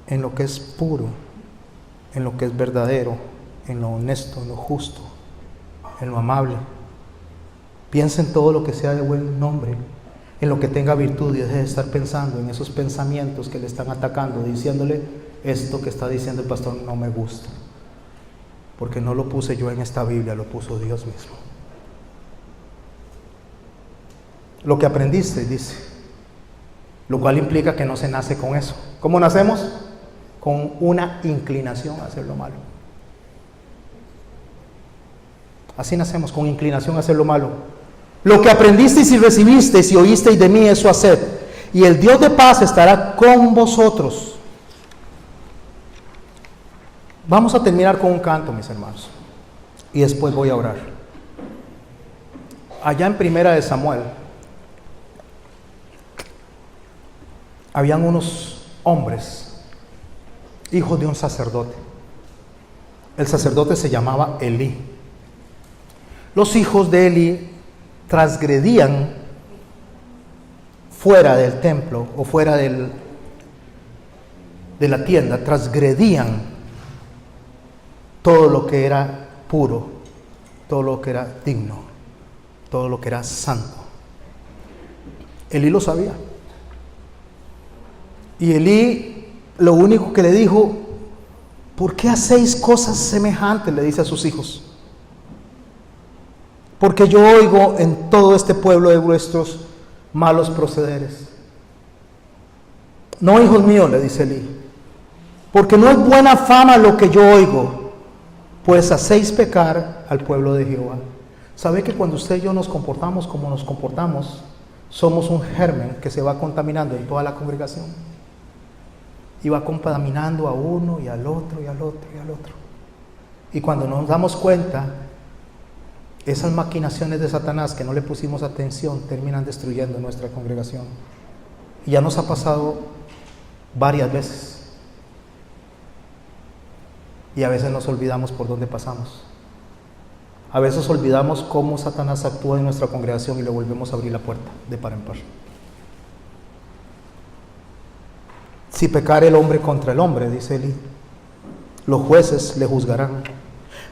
en lo que es puro, en lo que es verdadero, en lo honesto, en lo justo, en lo amable. Piense en todo lo que sea de buen nombre, en lo que tenga virtud, y deje de estar pensando en esos pensamientos que le están atacando, diciéndole: esto que está diciendo el pastor no me gusta, porque no lo puse yo en esta Biblia, lo puso Dios mismo. Lo que aprendiste, dice, lo cual implica que no se nace con eso. ¿Cómo nacemos? Con una inclinación a hacer lo malo. Así nacemos, con inclinación a hacer lo malo. Lo que aprendisteis y recibisteis y oísteis de mí, eso haced, y el Dios de paz estará con vosotros. Vamos a terminar con un canto, mis hermanos, y después voy a orar. Allá en Primera de Samuel habían unos hombres, hijos de un sacerdote. El sacerdote se llamaba Elí. Los hijos de Elí transgredían fuera del templo o fuera de la tienda, transgredían todo lo que era puro, todo lo que era digno, todo lo que era santo. Elí lo sabía. Y Elí lo único que le dijo: ¿por qué hacéis cosas semejantes?, le dice a sus hijos. Porque yo oigo en todo este pueblo de vuestros malos procederes. No, hijos míos, le dice Elí, porque no es buena fama lo que yo oigo, pues hacéis pecar al pueblo de Jehová. ¿Sabe que cuando usted y yo nos comportamos como nos comportamos, somos un germen que se va contaminando en toda la congregación? Y va contaminando a uno y al otro y al otro y al otro. Y cuando nos damos cuenta, esas maquinaciones de Satanás que no le pusimos atención terminan destruyendo nuestra congregación. Y ya nos ha pasado varias veces. Y a veces nos olvidamos por dónde pasamos. A veces olvidamos cómo Satanás actúa en nuestra congregación y le volvemos a abrir la puerta de par en par. Si pecare el hombre contra el hombre, dice Elí, los jueces le juzgarán.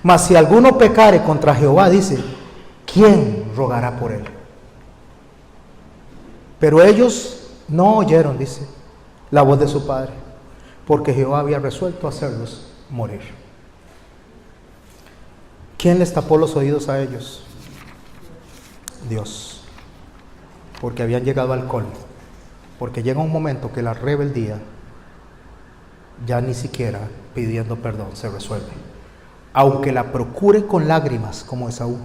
Mas si alguno pecare contra Jehová, dice, ¿quién rogará por él? Pero ellos no oyeron, dice, la voz de su padre, porque Jehová había resuelto hacerlos morir. ¿Quién les tapó los oídos a ellos? Dios, porque habían llegado al colmo. Porque llega un momento que la rebeldía ya ni siquiera pidiendo perdón se resuelve. Aunque la procure con lágrimas como Esaú,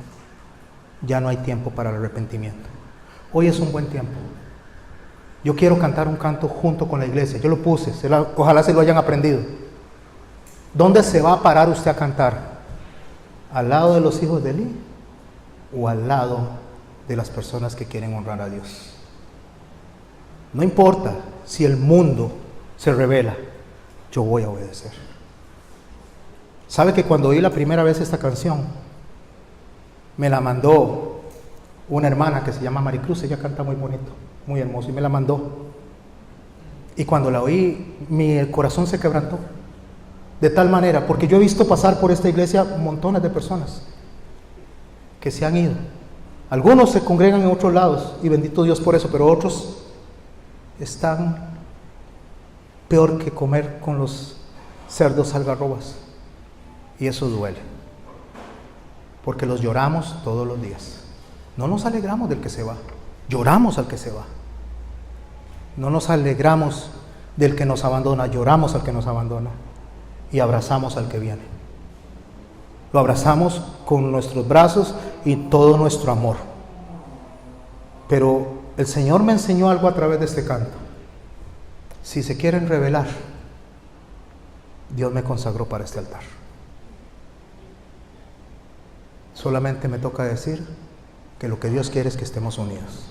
ya no hay tiempo para el arrepentimiento. Hoy es un buen tiempo. Yo quiero cantar un canto junto con la iglesia. Yo lo puse, ojalá se lo hayan aprendido. ¿Dónde se va a parar usted a cantar? ¿Al lado de los hijos de Elí o al lado de las personas que quieren honrar a Dios? No importa si el mundo se revela, yo voy a obedecer. ¿Sabe que cuando oí la primera vez esta canción, me la mandó una hermana que se llama Maricruz? Ella canta muy bonito, muy hermoso, y me la mandó. Y cuando la oí, mi corazón se quebrantó. De tal manera, porque yo he visto pasar por esta iglesia montones de personas que se han ido. Algunos se congregan en otros lados, y bendito Dios por eso, pero otros están peor que comer con los cerdos algarrobas. Y eso duele, porque los lloramos todos los días. No nos alegramos del que se va, lloramos al que se va. No nos alegramos del que nos abandona, lloramos al que nos abandona y abrazamos al que viene. Lo abrazamos con nuestros brazos y todo nuestro amor. Pero el Señor me enseñó algo a través de este canto. Si se quieren revelar, Dios me consagró para este altar. Solamente me toca decir que lo que Dios quiere es que estemos unidos,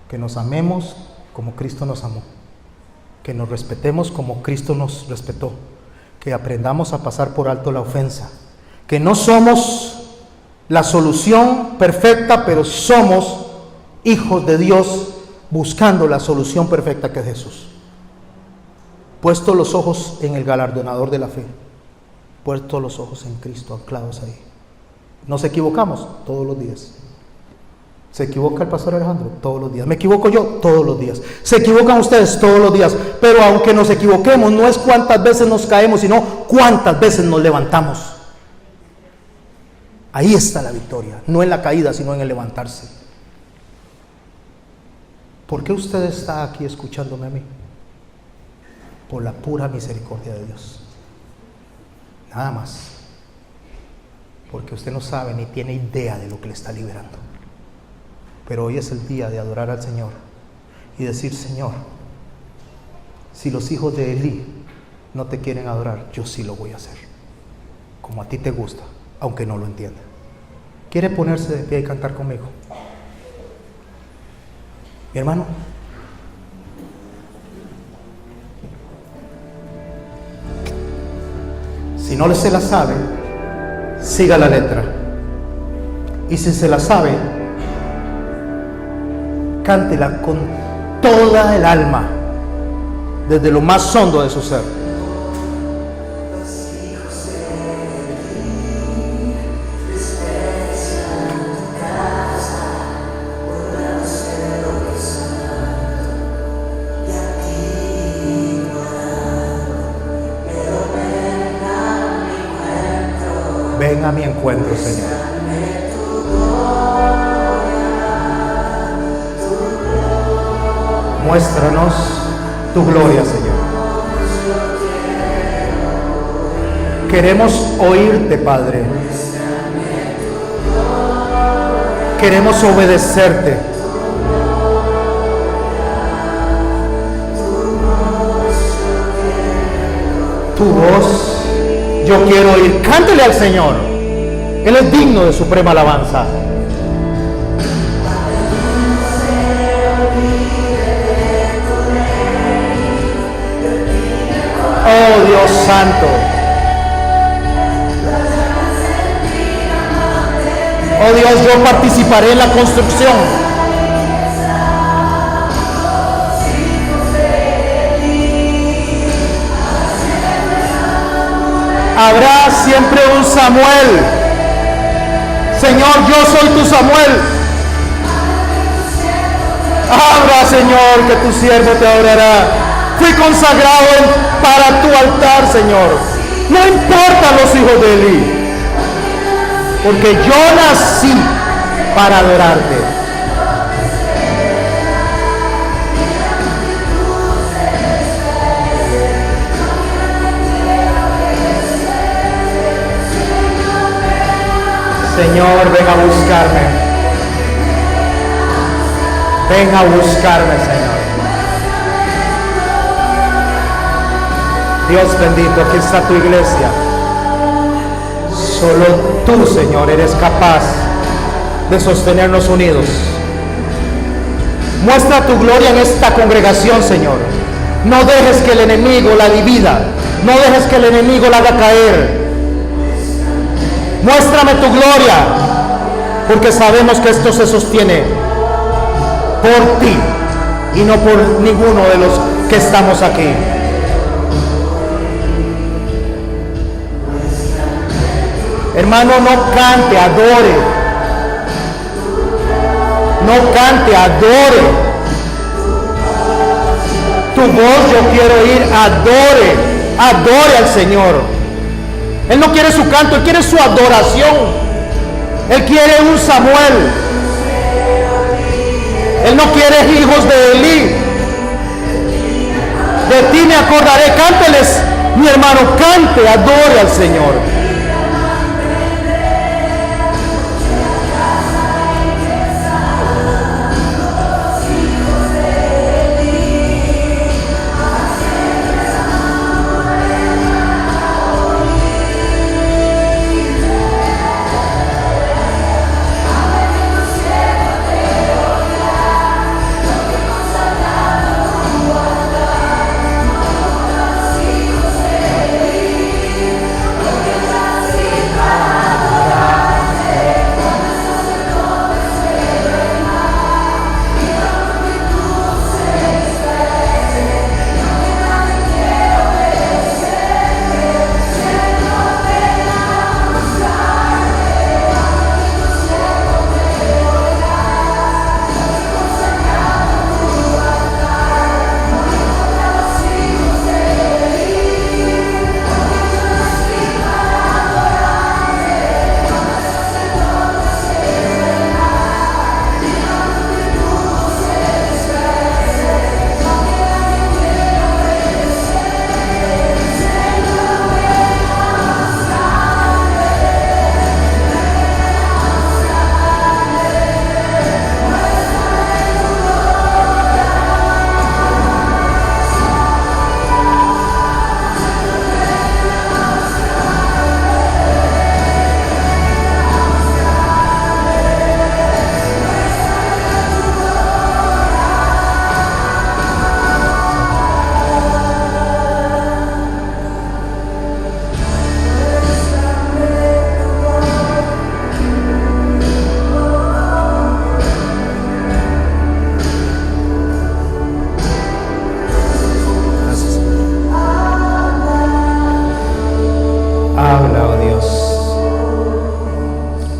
que nos amemos como Cristo nos amó, que nos respetemos como Cristo nos respetó, que aprendamos a pasar por alto la ofensa, que no somos la solución perfecta, pero somos hijos de Dios buscando la solución perfecta que es Jesús. Puesto los ojos en el galardonador de la fe, puesto los ojos en Cristo, anclados ahí. Nos equivocamos todos los días. Se equivoca el pastor Alejandro todos los días. Me equivoco yo todos los días. Se equivocan ustedes todos los días. Pero aunque nos equivoquemos, no es cuántas veces nos caemos, sino cuántas veces nos levantamos. Ahí está la victoria. No en la caída, sino en el levantarse. ¿Por qué usted está aquí escuchándome a mí? Por la pura misericordia de Dios. Nada más. Porque usted no sabe ni tiene idea de lo que le está liberando. Pero hoy es el día de adorar al Señor y decir: Señor, si los hijos de Elí no te quieren adorar, yo sí lo voy a hacer, como a ti te gusta, aunque no lo entienda. ¿Quiere ponerse de pie y cantar conmigo? Mi hermano, si no se la sabe, siga la letra. Y si se la sabe, cántela con toda el alma, desde lo más hondo de su ser. Ven a mi encuentro, Señor. Muéstranos tu gloria, Señor. Queremos oírte, Padre. Queremos obedecerte. Tu voz yo quiero oír. Cántele al Señor. Él es digno de suprema alabanza. Oh Dios santo. Oh Dios, yo participaré en la construcción. Habrá siempre un Samuel. Señor, yo soy tu Samuel. Habla, Señor, que tu siervo te adorará. Fui consagrado para tu altar, Señor. No importa los hijos de Elí, porque yo nací para adorarte. Señor, ven a buscarme. Ven a buscarme, Señor. Dios bendito, aquí está tu iglesia. Solo tú, Señor, eres capaz de sostenernos unidos. Muestra tu gloria en esta congregación, Señor. No dejes que el enemigo la divida. No dejes que el enemigo la haga caer. Muéstrame tu gloria, porque sabemos que esto se sostiene por ti y no por ninguno de los que estamos aquí. Hermano, no cante, adore. No cante, adore. Tu voz yo quiero oír, adore. adore al Señor. Él no quiere su canto, Él quiere su adoración. Él quiere un Samuel. Él no quiere hijos de Elí. De ti me acordaré. Cánteles, mi hermano, cante, adore al Señor. Habla, oh Dios.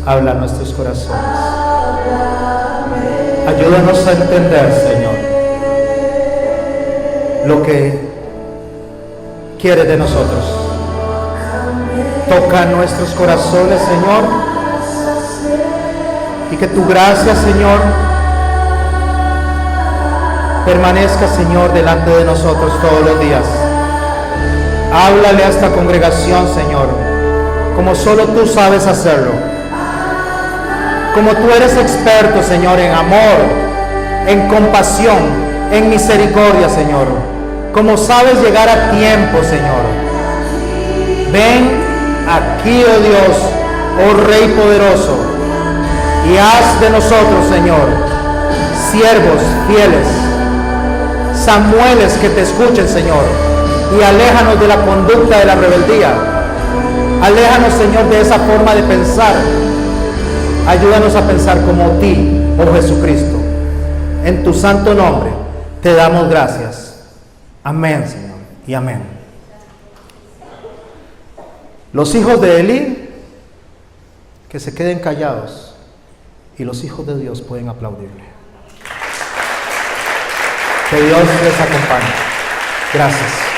Habla a nuestros corazones. Ayúdanos a entender, Señor, lo que quiere de nosotros. Toca nuestros corazones, Señor, y que tu gracia, Señor, permanezca, Señor, delante de nosotros todos los días. Háblale a esta congregación, Señor, como solo tú sabes hacerlo. Como tú eres experto, Señor, en amor, en compasión, en misericordia, Señor. Como sabes llegar a tiempo, Señor. Ven aquí, oh Dios, oh Rey poderoso, y haz de nosotros, Señor, siervos fieles, Samueles que te escuchen, Señor, y aléjanos de la conducta de la rebeldía. Aléjanos, Señor, de esa forma de pensar. Ayúdanos a pensar como ti, oh Jesucristo. En tu santo nombre te damos gracias. Amén, Señor, y amén. Los hijos de Elí, que se queden callados, y los hijos de Dios pueden aplaudirle. Que Dios les acompañe. Gracias.